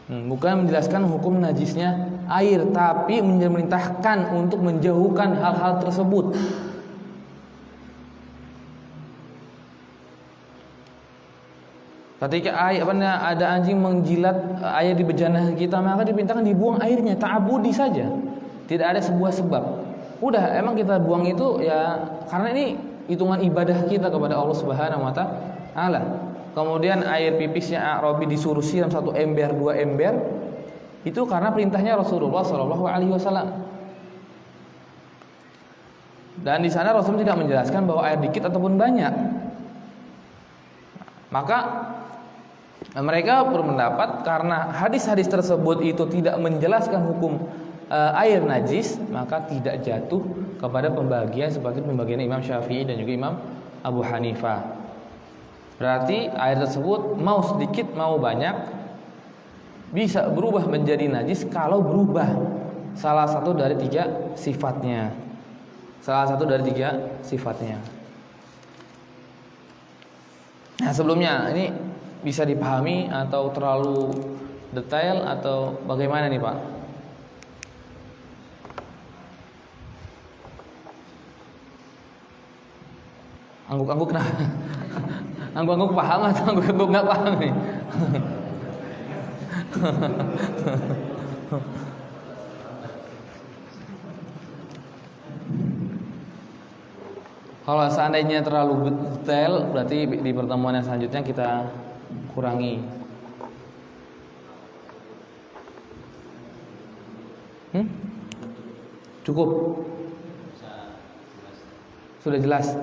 Bukan menjelaskan hukum najisnya air, tapi memerintahkan untuk menjauhkan hal-hal tersebut. Ketika ada anjing menjilat air di bejana kita, maka diperintahkan dibuang airnya, ta'abudi saja. Tidak ada sebuah sebab. Udah, emang kita buang itu ya karena ini hitungan ibadah kita kepada Allah Subhanahu wa taala. Kemudian air pipisnya Arabi disuruh siram 1 ember, 2 ember, itu karena perintahnya Rasulullah SAW. Dan di sana Rasul tidak menjelaskan bahwa air dikit ataupun banyak. Maka mereka berpendapat karena hadis-hadis tersebut itu tidak menjelaskan hukum air najis, maka tidak jatuh kepada pembagian seperti pembagian Imam Syafi'i dan juga Imam Abu Hanifah. Berarti air tersebut mau sedikit mau banyak bisa berubah menjadi najis kalau berubah salah satu dari 3 sifatnya. Salah satu dari 3 sifatnya. Nah, sebelumnya ini bisa dipahami atau terlalu detail atau bagaimana nih Pak? Angguk-angguk nah. Angguk-angguk paham atau angguk-angguk nggak paham nih? Kalau seandainya terlalu detail, berarti di pertemuan yang selanjutnya kita kurangi. Cukup? Sudah jelas?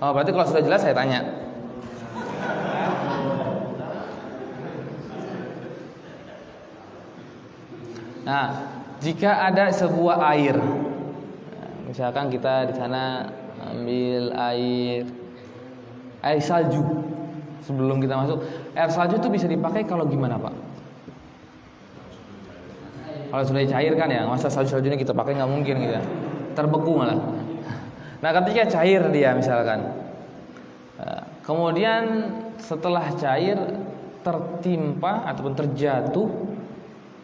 Oh, berarti kalau sudah jelas saya tanya. Nah, jika ada sebuah air, misalkan kita di sana ambil air salju, sebelum kita masuk. Air salju itu bisa dipakai kalau gimana Pak? Kalau sudah cair kan ya, masa salju-saljunya kita pakai nggak mungkin gitu ya, terbeku malah. Nah ketika cair dia misalkan, kemudian setelah cair tertimpa ataupun terjatuh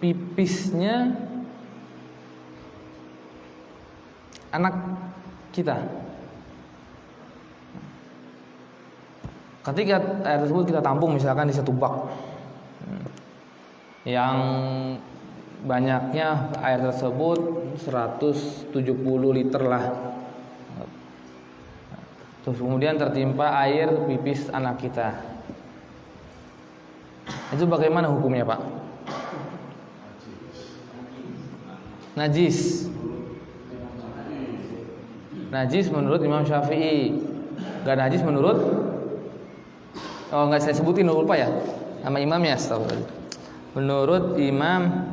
pipisnya anak kita. Ketika air tersebut kita tampung misalkan di satu bak yang banyaknya air tersebut 170 liter lah. Terus kemudian tertimpa air pipis anak kita. Itu bagaimana hukumnya Pak? Najis. Najis menurut Imam Syafi'i. Gak najis menurut, oh nggak saya sebutin, lupa ya sama imamnya. Menurut Imam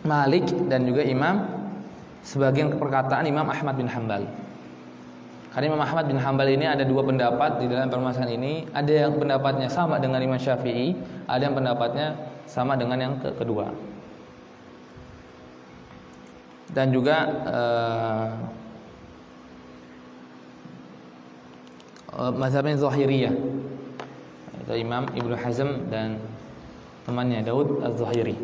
Malik dan juga sebagian perkataan Imam Ahmad bin Hanbal. Karena Imam Ahmad bin Hanbal ini ada dua pendapat di dalam permasalahan ini. Ada yang pendapatnya sama dengan Imam Syafi'i, ada yang pendapatnya sama dengan yang kedua. Dan juga mazhabnya Zahiriyah, itu Imam Ibnu Hazm dan temannya Daud Az-Zahiri.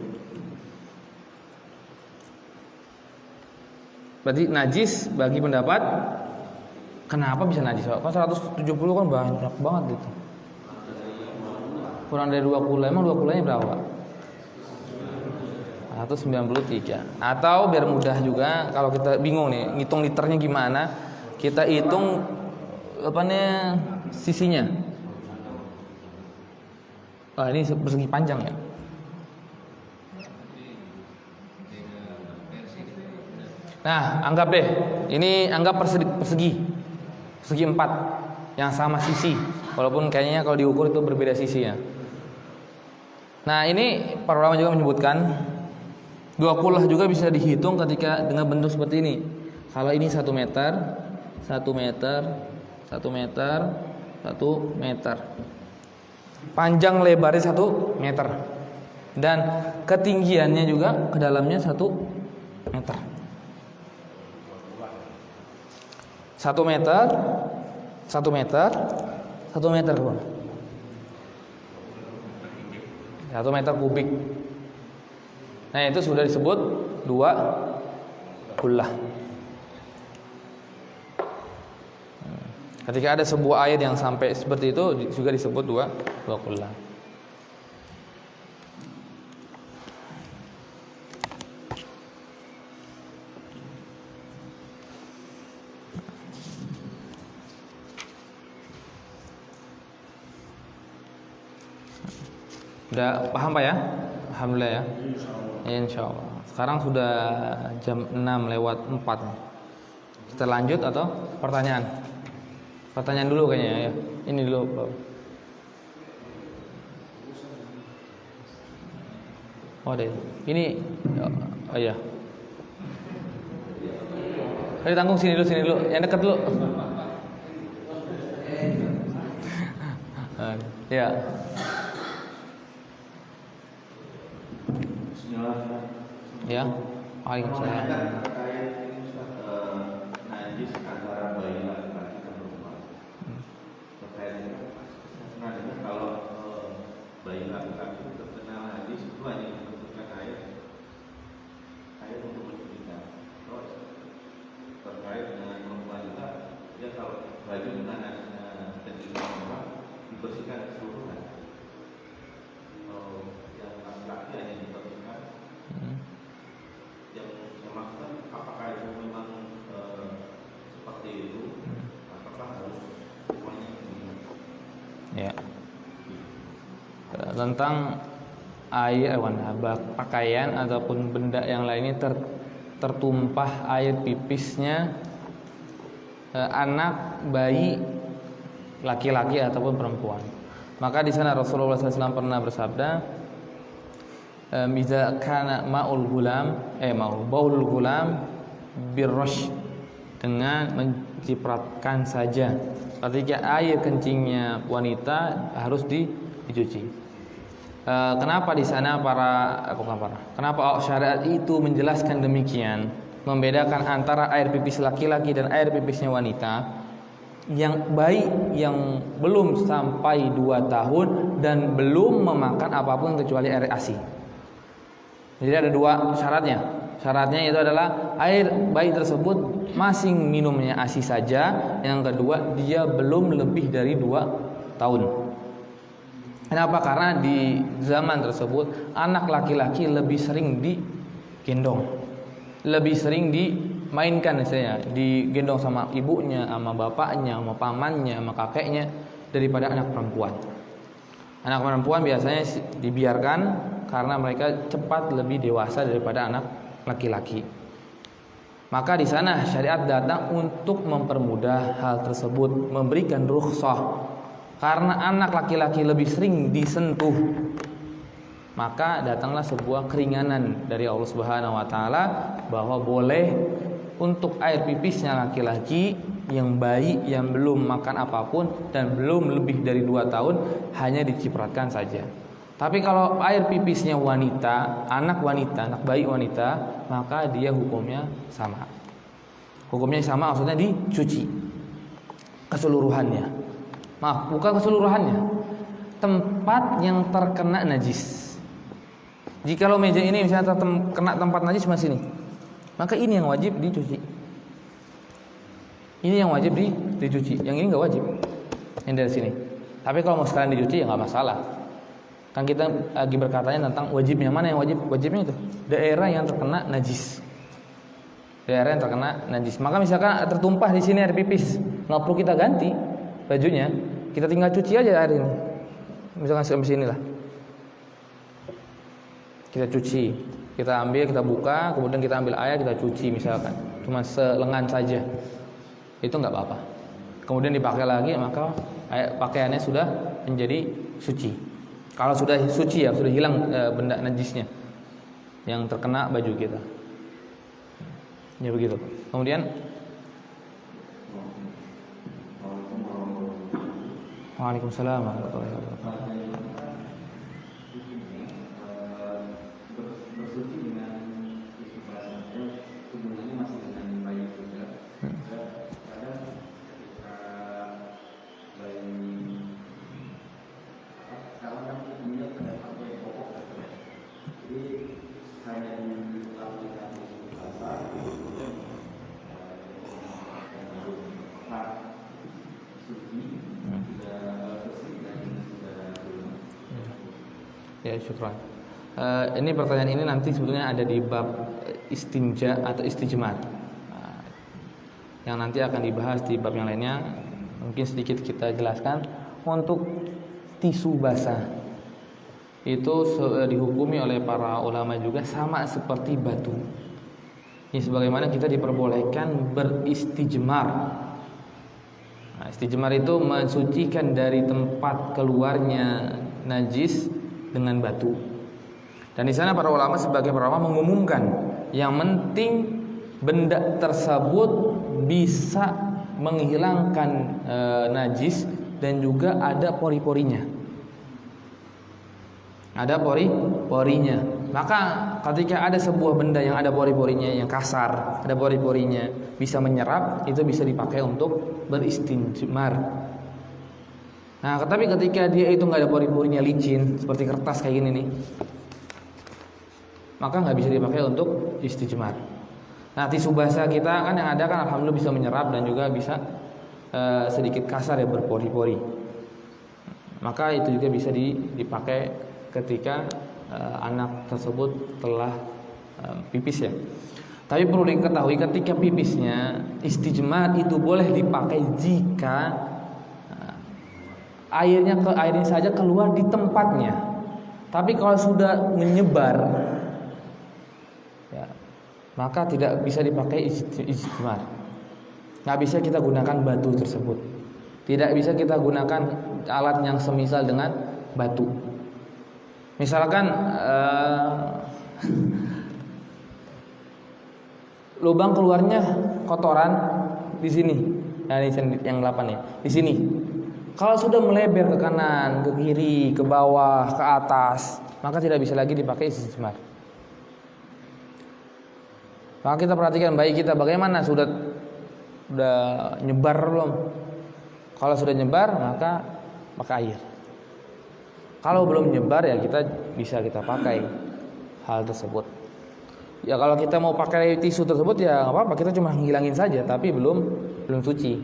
Berarti najis bagi pendapat, kenapa bisa najis Pak? Kan 170 kan banyak banget itu. Kurang dari 20, emang 20-nya berapa? 193. Atau biar mudah juga, kalau kita bingung nih ngitung liternya gimana, kita hitung sisinya. Ini persegi panjang ya. Nah, anggap deh, ini anggap persegi 4 yang sama sisi, walaupun kayaknya kalau diukur itu berbeda sisinya. Nah, ini para ulama juga menyebutkan 20 juga bisa dihitung ketika dengan bentuk seperti ini. Kalau ini 1 meter, 1 meter, 1 meter, 1 meter. Panjang lebarnya 1 meter. Dan ketinggiannya juga ke dalamnya 1 meter. 1 meter, 1 meter, 1 meter Bang. 1 meter kubik. Nah itu sudah disebut 2 kullah. Ketika ada sebuah ayat yang sampai seperti itu juga disebut 2 kullah. Udah paham Pak ya? Alhamdulillah ya. Insyaallah. Sekarang sudah jam 6:04. Kita lanjut atau pertanyaan? Pertanyaan dulu kayaknya ya. Ini dulu Pak. Oh deh. Ini oh iya. Ayo tanggung sini dulu. Yang dekat dulu. Ya. Ya, waalaikumsalam. Najis antara bayi laki-laki dan perempuan. Terkait dengan kalau bayi laki-laki terkena najis itu hanya membutuhkan air untuk mencucikan. Terus terkait dengan perempuan juga, dia kalau baju dengan kencing dibersihkan keseluruhan. Yang laki-laki hanya dibersihkan. Yang maksudnya apakah itu memang seperti itu, apakah harus semuanya begini? Ya. Tentang air, pakaian ataupun benda yang lainnya tertumpah air pipisnya anak bayi laki-laki ataupun perempuan. Maka di sana Rasulullah SAW pernah bersabda, "Iza kana baulul gulam birrash dengan mencipratkan saja. Ketika air kencingnya wanita harus dicuci. Kenapa di sana kenapa syariat itu menjelaskan demikian, membedakan antara air pipis laki-laki dan air pipisnya wanita? Yang bayi yang belum sampai 2 tahun dan belum memakan apapun kecuali air ASI. Jadi ada 2 syaratnya. Syaratnya itu adalah air bayi tersebut masih minumnya ASI saja. Yang kedua, dia belum lebih dari 2 tahun. Kenapa? Karena di zaman tersebut anak laki-laki lebih sering digendong, lebih sering dimainkan, misalnya digendong sama ibunya, sama bapaknya, sama pamannya, sama kakeknya, daripada anak perempuan. Anak perempuan biasanya dibiarkan karena mereka cepat lebih dewasa daripada anak laki-laki. Maka di sana syariat datang untuk mempermudah hal tersebut, memberikan rukhsah. Karena anak laki-laki lebih sering disentuh, maka datanglah sebuah keringanan dari Allah Subhanahu wa taala bahwa boleh untuk air pipisnya laki-laki yang bayi yang belum makan apapun dan belum lebih dari 2 tahun hanya dicipratkan saja. Tapi kalau air pipisnya wanita, anak bayi wanita, maka dia hukumnya sama. Hukumnya sama maksudnya dicuci keseluruhannya. Maaf, bukan keseluruhannya. Tempat yang terkena najis. Jikalau meja ini misalnya terkena tempat najis cuma sini, maka ini yang wajib dicuci. Ini yang wajib dicuci. Yang ini nggak wajib. Yang dari sini. Tapi kalau mau sekalian dicuci ya nggak masalah. Kan kita lagi berkatanya tentang wajibnya. Mana yang wajib? Wajibnya itu daerah yang terkena najis. Daerah yang terkena najis. Maka misalkan tertumpah di sini air pipis, nggak perlu kita ganti bajunya. Kita tinggal cuci aja air ini. Misalkan sampai sini lah. Kita cuci, kita ambil, kita buka, kemudian kita ambil air, kita cuci misalkan. Cuma selengan saja. Itu nggak apa-apa. Kemudian dipakai lagi, maka pakaiannya sudah menjadi suci. Kalau sudah suci ya, sudah hilang benda najisnya yang terkena baju kita. Ya begitu. Kemudian Waalaikumsalam warahmatullahi wabarakatuh. Bersuci dengan tisu basah hubungannya masih dengan bayi juga. Kadang ketika bayi kalau kan punya ada satu yang pokok, jadi hanya dilakukan tisu basah, kemudian suci sudah bersih dan sudah belum. Ya, syukran. Ini pertanyaan ini nanti sebetulnya ada di bab istinja atau istijmar, yang nanti akan dibahas di bab yang lainnya. Mungkin sedikit kita jelaskan. Untuk tisu basah itu dihukumi oleh para ulama juga sama seperti batu. Ini sebagaimana kita diperbolehkan beristijmar. Nah, istijmar itu mensucikan dari tempat keluarnya najis dengan batu. Dan di sana para ulama sebagai para ulama mengumumkan yang penting benda tersebut bisa menghilangkan najis dan juga ada pori-porinya. Ada pori-porinya. Maka ketika ada sebuah benda yang ada pori-porinya, yang kasar, ada pori-porinya, bisa menyerap, itu bisa dipakai untuk beristinjmar. Nah, tapi ketika dia itu nggak ada pori-porinya, licin seperti kertas kayak gini nih, maka nggak bisa dipakai untuk istijmar. Nah, tisu basah kita kan yang ada kan alhamdulillah bisa menyerap dan juga bisa sedikit kasar ya, berpori-pori. Maka itu juga bisa dipakai ketika anak tersebut telah pipis ya. Tapi perlu diketahui ketika pipisnya istijmar itu boleh dipakai jika airnya saja keluar di tempatnya. Tapi kalau sudah menyebar ya, maka tidak bisa dipakai istijmar. Nggak bisa kita gunakan batu tersebut. Tidak bisa kita gunakan alat yang semisal dengan batu. Misalkan lubang keluarnya kotoran di sini. Nah, ini yang 8 ya. Di sini. Kalau sudah melebar ke kanan, ke kiri, ke bawah, ke atas, maka tidak bisa lagi dipakai istismar. Maka kita perhatikan bayi kita bagaimana sudah nyebar belum. Kalau sudah nyebar maka air. Kalau belum nyebar ya kita bisa kita pakai hal tersebut. Ya kalau kita mau pakai tisu tersebut ya nggak apa-apa, kita cuma ngilangin saja, tapi belum suci,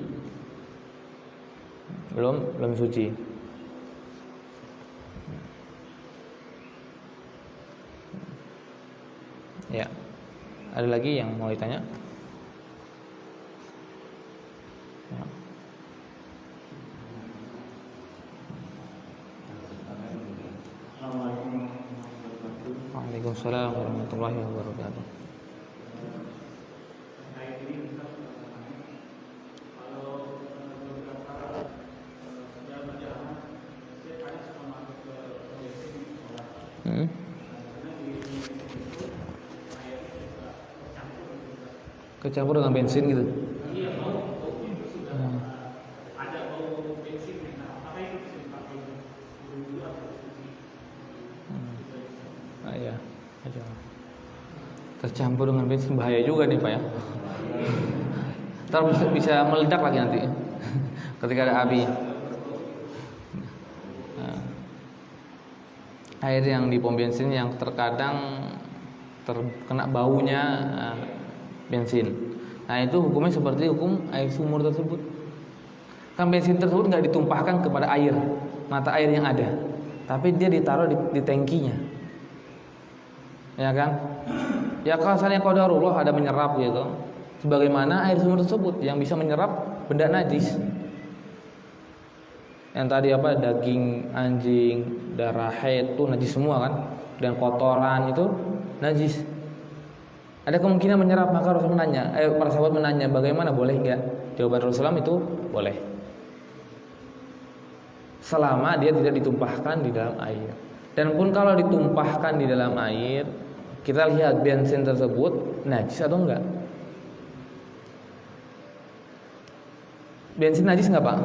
belum suci. Ya, ada lagi yang mau ditanya? Ya. Waalaikumsalam warahmatullahi wabarakatuh. Kecampur dengan bensin gitu. Iya, aja. Tercampur dengan bensin bahaya juga nih Pak ya. Ntar bisa meledak lagi nanti ketika ada api. Air yang di pom bensin yang terkadang terkena baunya bensin. Nah itu hukumnya seperti hukum air sumur tersebut. Kan bensin tersebut nggak ditumpahkan kepada air, mata air yang ada, tapi dia ditaruh di tangkinya. Ya kan? Ya kalau misalnya qadarullah ada menyerap gitu. Sebagaimana air sumur tersebut yang bisa menyerap benda najis. Yang tadi apa, daging anjing, darah haid itu najis semua kan, dan kotoran itu najis. Ada kemungkinan menyerap, maka Rasul menanya, para sahabat menanya, bagaimana, boleh enggak? Jawaban Rasulullah itu boleh, selama dia tidak ditumpahkan di dalam air. Dan pun kalau ditumpahkan di dalam air, kita lihat bensin tersebut najis atau enggak. Bensin najis enggak Pak?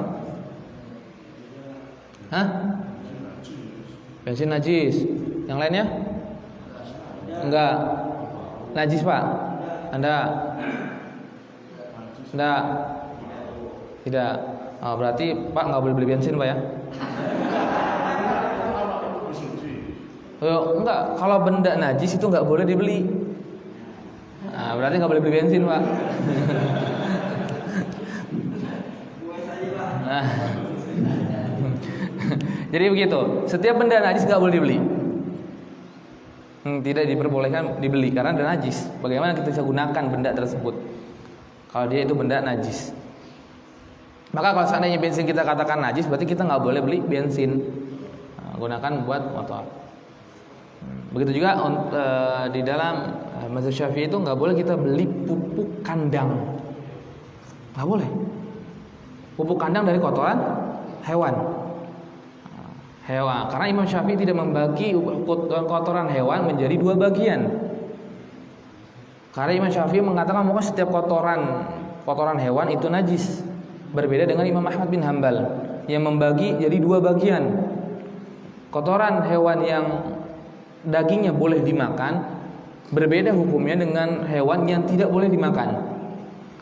Hah? Bensin najis. Yang lainnya? Enggak. Najis Pak? Enggak. Tidak. Oh, berarti Pak nggak boleh beli bensin Pak ya? Oh, enggak. Kalau benda najis itu nggak boleh dibeli. Nah, berarti nggak boleh beli bensin Pak. Nah. Jadi begitu. Setiap benda najis nggak boleh dibeli. Tidak diperbolehkan dibeli karena ada najis. Bagaimana kita bisa gunakan benda tersebut kalau dia itu benda najis? Maka kalau seandainya bensin kita katakan najis, berarti kita nggak boleh beli bensin. Gunakan buat motor. Begitu juga di dalam mazhab Syafi'i itu nggak boleh kita beli pupuk kandang. Nggak boleh. Pupuk kandang dari kotoran hewan. Karena Imam Syafi'i tidak membagi kotoran hewan menjadi dua bagian. Karena Imam Syafi'i mengatakan bahwa setiap kotoran hewan itu najis. Berbeda dengan Imam Ahmad bin Hambal yang membagi jadi dua bagian. Kotoran hewan yang dagingnya boleh dimakan berbeda hukumnya dengan hewan yang tidak boleh dimakan.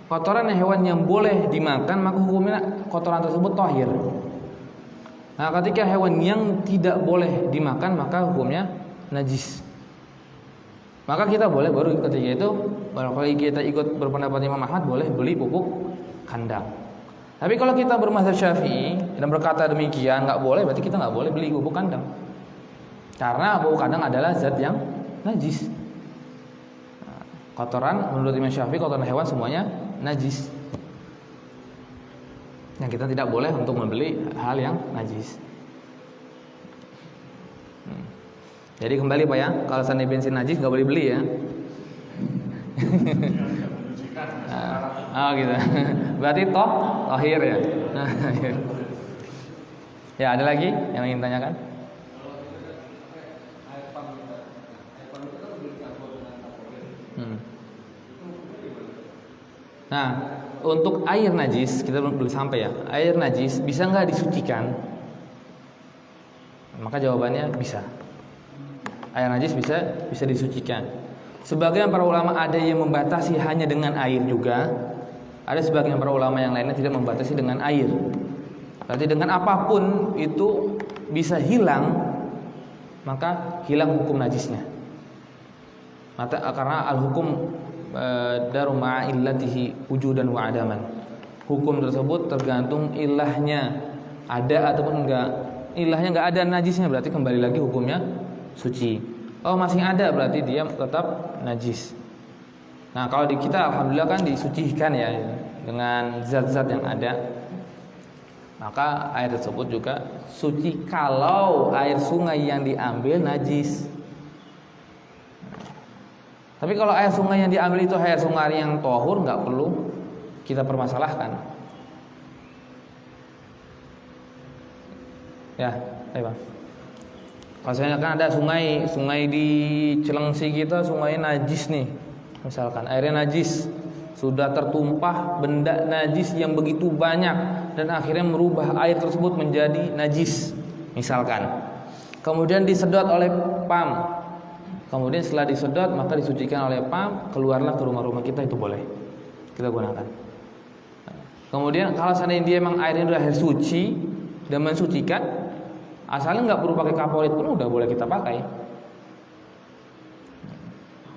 Kotoran hewan yang boleh dimakan maka hukumnya kotoran tersebut thahir. Nah, ketika hewan yang tidak boleh dimakan maka hukumnya najis. Maka kita boleh baru ketika itu, kalau kita ikut berpendapat Imam Ahmad, boleh beli pupuk kandang. Tapi kalau kita bermazhab Syafi'i dan berkata demikian nggak boleh, berarti kita nggak boleh beli pupuk kandang. Karena pupuk kandang adalah zat yang najis. Kotoran menurut Imam Syafi'i, kotoran hewan semuanya najis. Yang kita tidak boleh untuk membeli hal yang najis. Jadi kembali Pak ya, kalau seandainya bensin najis nggak boleh beli ya. Oh gitu. Berarti tohir ya. Ya ada lagi yang ingin tanyakan? Nah, untuk air najis kita belum sampai ya. Air najis bisa nggak disucikan? Maka jawabannya bisa. Air najis bisa disucikan. Sebagian para ulama ada yang membatasi hanya dengan air juga. Ada sebagian para ulama yang lainnya tidak membatasi dengan air. Berarti dengan apapun itu bisa hilang, maka hilang hukum najisnya. Karena al-hukum daru ma'a illatihi wujudan wa adaman. Hukum tersebut tergantung ilahnya ada ataupun enggak. Ilahnya enggak ada najisnya berarti kembali lagi hukumnya suci. Oh masih ada berarti dia tetap najis. Nah kalau di kita alhamdulillah kan disucikan ya dengan zat-zat yang ada, maka air tersebut juga suci kalau air sungai yang diambil najis. Tapi kalau air sungai yang diambil itu air sungai yang tohur, nggak perlu kita permasalahkan. Ya, ayo bang. Misalnya kan ada sungai di Cilengsi kita sungai najis nih, misalkan airnya najis, sudah tertumpah benda najis yang begitu banyak dan akhirnya merubah air tersebut menjadi najis, misalkan. Kemudian disedot oleh PAM, kemudian setelah disedot maka disucikan oleh PAM, keluarlah ke rumah-rumah kita, itu boleh kita gunakan. Kemudian kalau seandainya dia memang airnya sudah air suci dan mensucikan, asalnya nggak perlu pakai kaporit pun udah boleh kita pakai,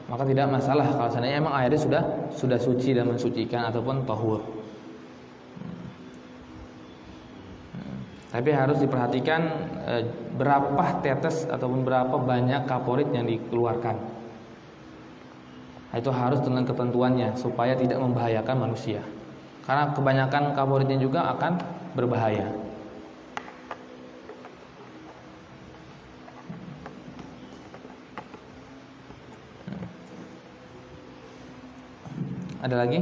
maka tidak masalah kalau seandainya emang airnya sudah suci dan mensucikan ataupun tahur. Tapi harus diperhatikan berapa tetes ataupun berapa banyak kaporit yang dikeluarkan. Itu harus dengan ketentuannya supaya tidak membahayakan manusia. Karena kebanyakan kaporitnya juga akan berbahaya. Ada lagi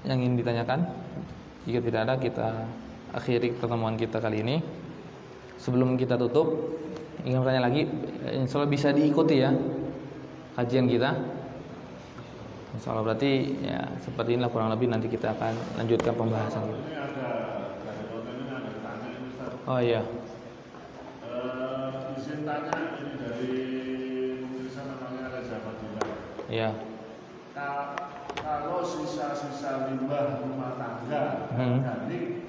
yang ingin ditanyakan? Jika tidak ada, kita akhiri pertemuan kita kali ini. Sebelum kita tutup, ingin bertanya lagi, insya Allah bisa diikuti ya kajian kita. Insya Allah berarti ya seperti inilah kurang lebih, nanti kita akan lanjutkan pembahasan. Ini ada tanya ini Ustaz. Oh iya. Izin tanya ini dari pemirsa namanya Reza Fadila. Iya. Kalau sisa-sisa limbah rumah tangga organik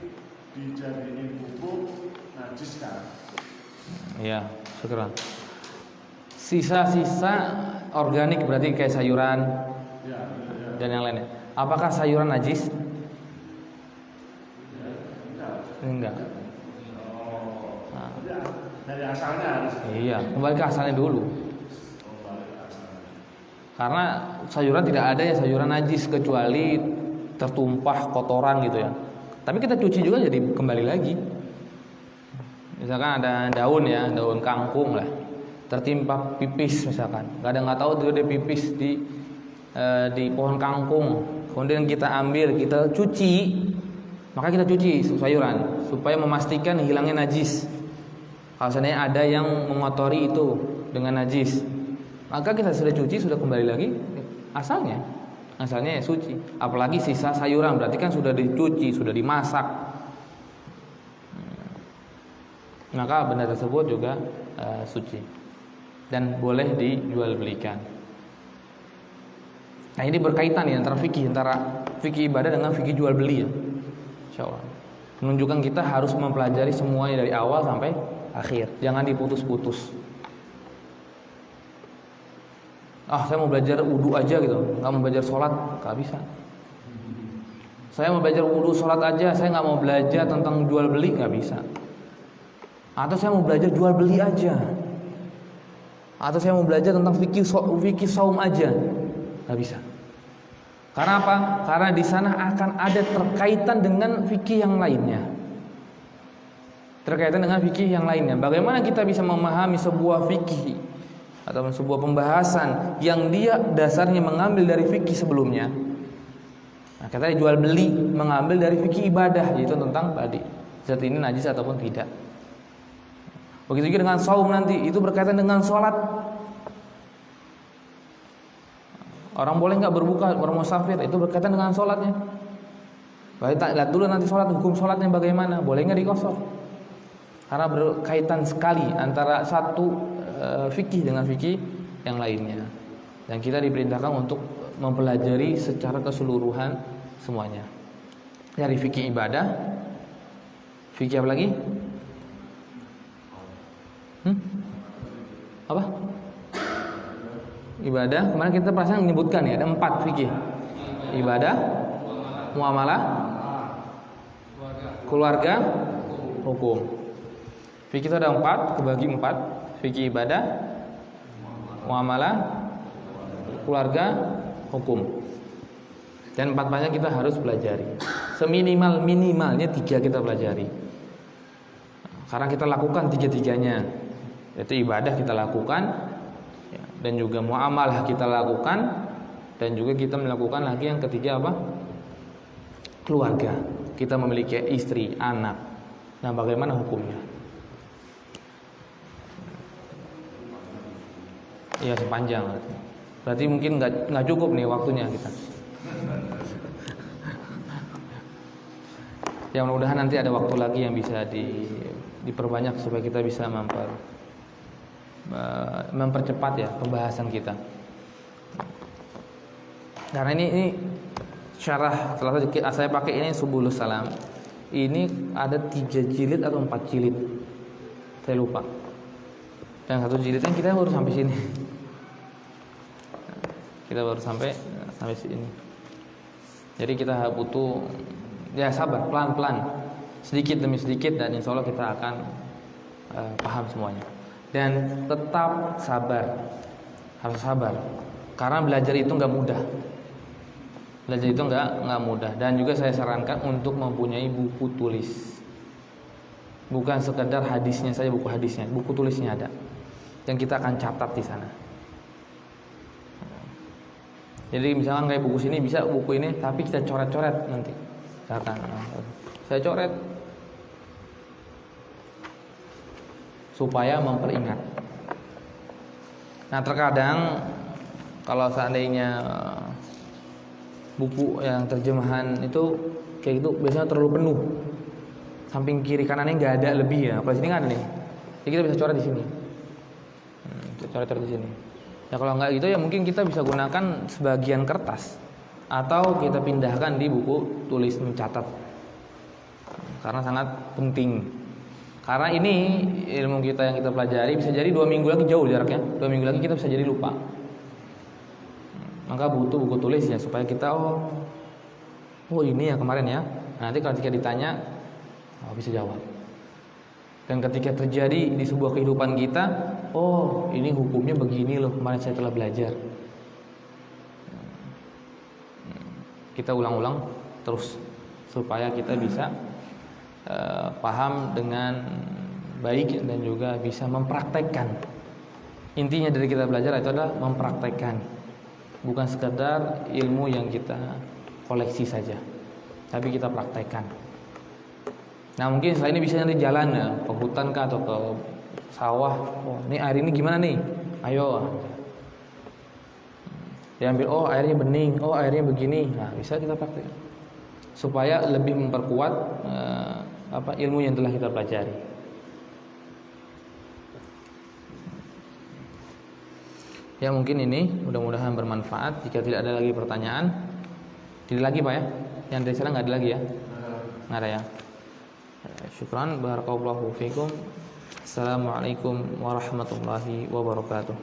dijadiin pupuk, najis kan? Iya, syukuran. Sisa-sisa organik berarti kayak sayuran dan yang lainnya. Apakah sayuran najis? Enggak. Nah. Dari asalnya harus. Iya, kembali ke asalnya dulu. Karena sayuran tidak ada ya sayuran najis kecuali tertumpah kotoran gitu ya. Tapi kita cuci juga jadi kembali lagi. Misalkan ada daun ya, daun kangkung lah, tertimpa pipis misalkan. Nggak tahu tuh ada pipis di pohon kangkung. Kemudian kita ambil, kita cuci, maka kita cuci sayuran supaya memastikan hilangnya najis. Kalau seandainya ada yang mengotori itu dengan najis, maka kita sudah cuci, sudah kembali lagi asalnya ya suci. Apalagi sisa sayuran berarti kan sudah dicuci, sudah dimasak, maka benda tersebut juga suci dan boleh dijual belikan. Nah ini berkaitan ya antara fikih ibadah dengan fikih jual beli ya, insyaallah. Menunjukkan kita harus mempelajari semuanya dari awal sampai akhir, jangan diputus-putus. Saya mau belajar wudu aja gitu, nggak mau belajar sholat, nggak bisa. Saya mau belajar wudu sholat aja, saya nggak mau belajar tentang jual beli, nggak bisa. Atau saya mau belajar jual beli aja, atau saya mau belajar tentang fikih saum aja, nggak bisa. Karena apa? Karena di sana akan ada terkaitan dengan fikih yang lainnya. Bagaimana kita bisa memahami sebuah fikih atau sebuah pembahasan yang dia dasarnya mengambil dari fikih sebelumnya? Nah, kita jual beli mengambil dari fikih ibadah, yaitu tentang tadi zat ini najis ataupun tidak. Begitu juga dengan saum nanti, itu berkaitan dengan sholat. Orang boleh nggak berbuka, bermusafir, itu berkaitan dengan sholatnya. Baik, tak lihat dulu nanti sholat, hukum sholatnya bagaimana, boleh nggak dikosor? Karena berkaitan sekali antara satu fikih dengan fikih yang lainnya. Dan kita diperintahkan untuk mempelajari secara keseluruhan semuanya. Dari fikih ibadah, fikih apa lagi? Apa? Ibadah. Kemarin kita perasaan menyebutkan ya, ada 4 fikih. Ibadah, muamalah, keluarga, hukum. Fikih itu ada 4, kebagi 4. Fikih ibadah, muamalah, keluarga, hukum. Dan 4-empatnya kita harus pelajari. Seminimal-minimalnya 3 kita pelajari. Karena kita lakukan 3-tiganya. Yaitu ibadah kita lakukan, dan juga muamalah kita lakukan, dan juga kita melakukan lagi yang ketiga apa? Keluarga. Kita memiliki istri, anak. Nah, bagaimana hukumnya? Iya, sepanjang. Berarti mungkin nggak cukup nih waktunya kita. Ya, mudah-mudahan nanti ada waktu lagi yang bisa diperbanyak supaya kita bisa mempercepat ya pembahasan kita. Karena ini syarah salah satu saya pakai ini Subulus Salam. Ini ada 3 jilid atau 4 jilid. Saya lupa. Dan 1 jilidnya kita baru sampai sini. Kita baru sampai sini. Jadi kita butuh ya sabar, pelan-pelan, sedikit demi sedikit, dan insya Allah kita akan paham semuanya. Dan tetap sabar, harus sabar, karena belajar itu nggak mudah. Belajar itu nggak mudah. Dan juga saya sarankan untuk mempunyai buku tulis, bukan sekedar hadisnya saja, buku hadisnya, buku tulisnya ada, dan kita akan catat di sana. Jadi misalkan kayak buku sini bisa buku ini, tapi kita coret-coret nanti. Misalkan saya coret supaya memperingat. Nah, terkadang kalau seandainya buku yang terjemahan itu kayak gitu biasanya terlalu penuh, samping kiri kanannya nggak ada lebih ya. Kalau sini nggak ada nih, jadi kita bisa coret di sini. Coret-coret di sini. Ya kalau nggak gitu ya mungkin kita bisa gunakan sebagian kertas atau kita pindahkan di buku tulis mencatat, karena sangat penting. Karena ini ilmu kita yang kita pelajari bisa jadi 2 minggu lagi jauh jaraknya, 2 minggu lagi kita bisa jadi lupa. Maka butuh buku tulis ya supaya kita oh ini ya kemarin ya. Nanti kalau ketika ditanya bisa jawab. Dan ketika terjadi di sebuah kehidupan kita, oh ini hukumnya begini loh, kemarin saya telah belajar. Kita ulang-ulang terus supaya kita bisa paham dengan baik dan juga bisa mempraktekkan. Intinya dari kita belajar itu adalah mempraktekkan, bukan sekedar ilmu yang kita koleksi saja, tapi kita praktekkan. Nah mungkin setelah ini bisa nanti jalan ya, ke hutan kah atau ke sawah. Oh ini air ini gimana nih? Ayo diambil. Oh airnya bening. Oh airnya begini. Nah bisa kita praktek supaya lebih memperkuat ilmu yang telah kita pelajari. Ya mungkin ini mudah-mudahan bermanfaat. Jika tidak ada lagi pertanyaan, tidak lagi Pak ya? Yang dari sana nggak ada lagi ya? Nggak ada ya? Syukran, barakallahu fikum. Assalamualaikum warahmatullahi wabarakatuh.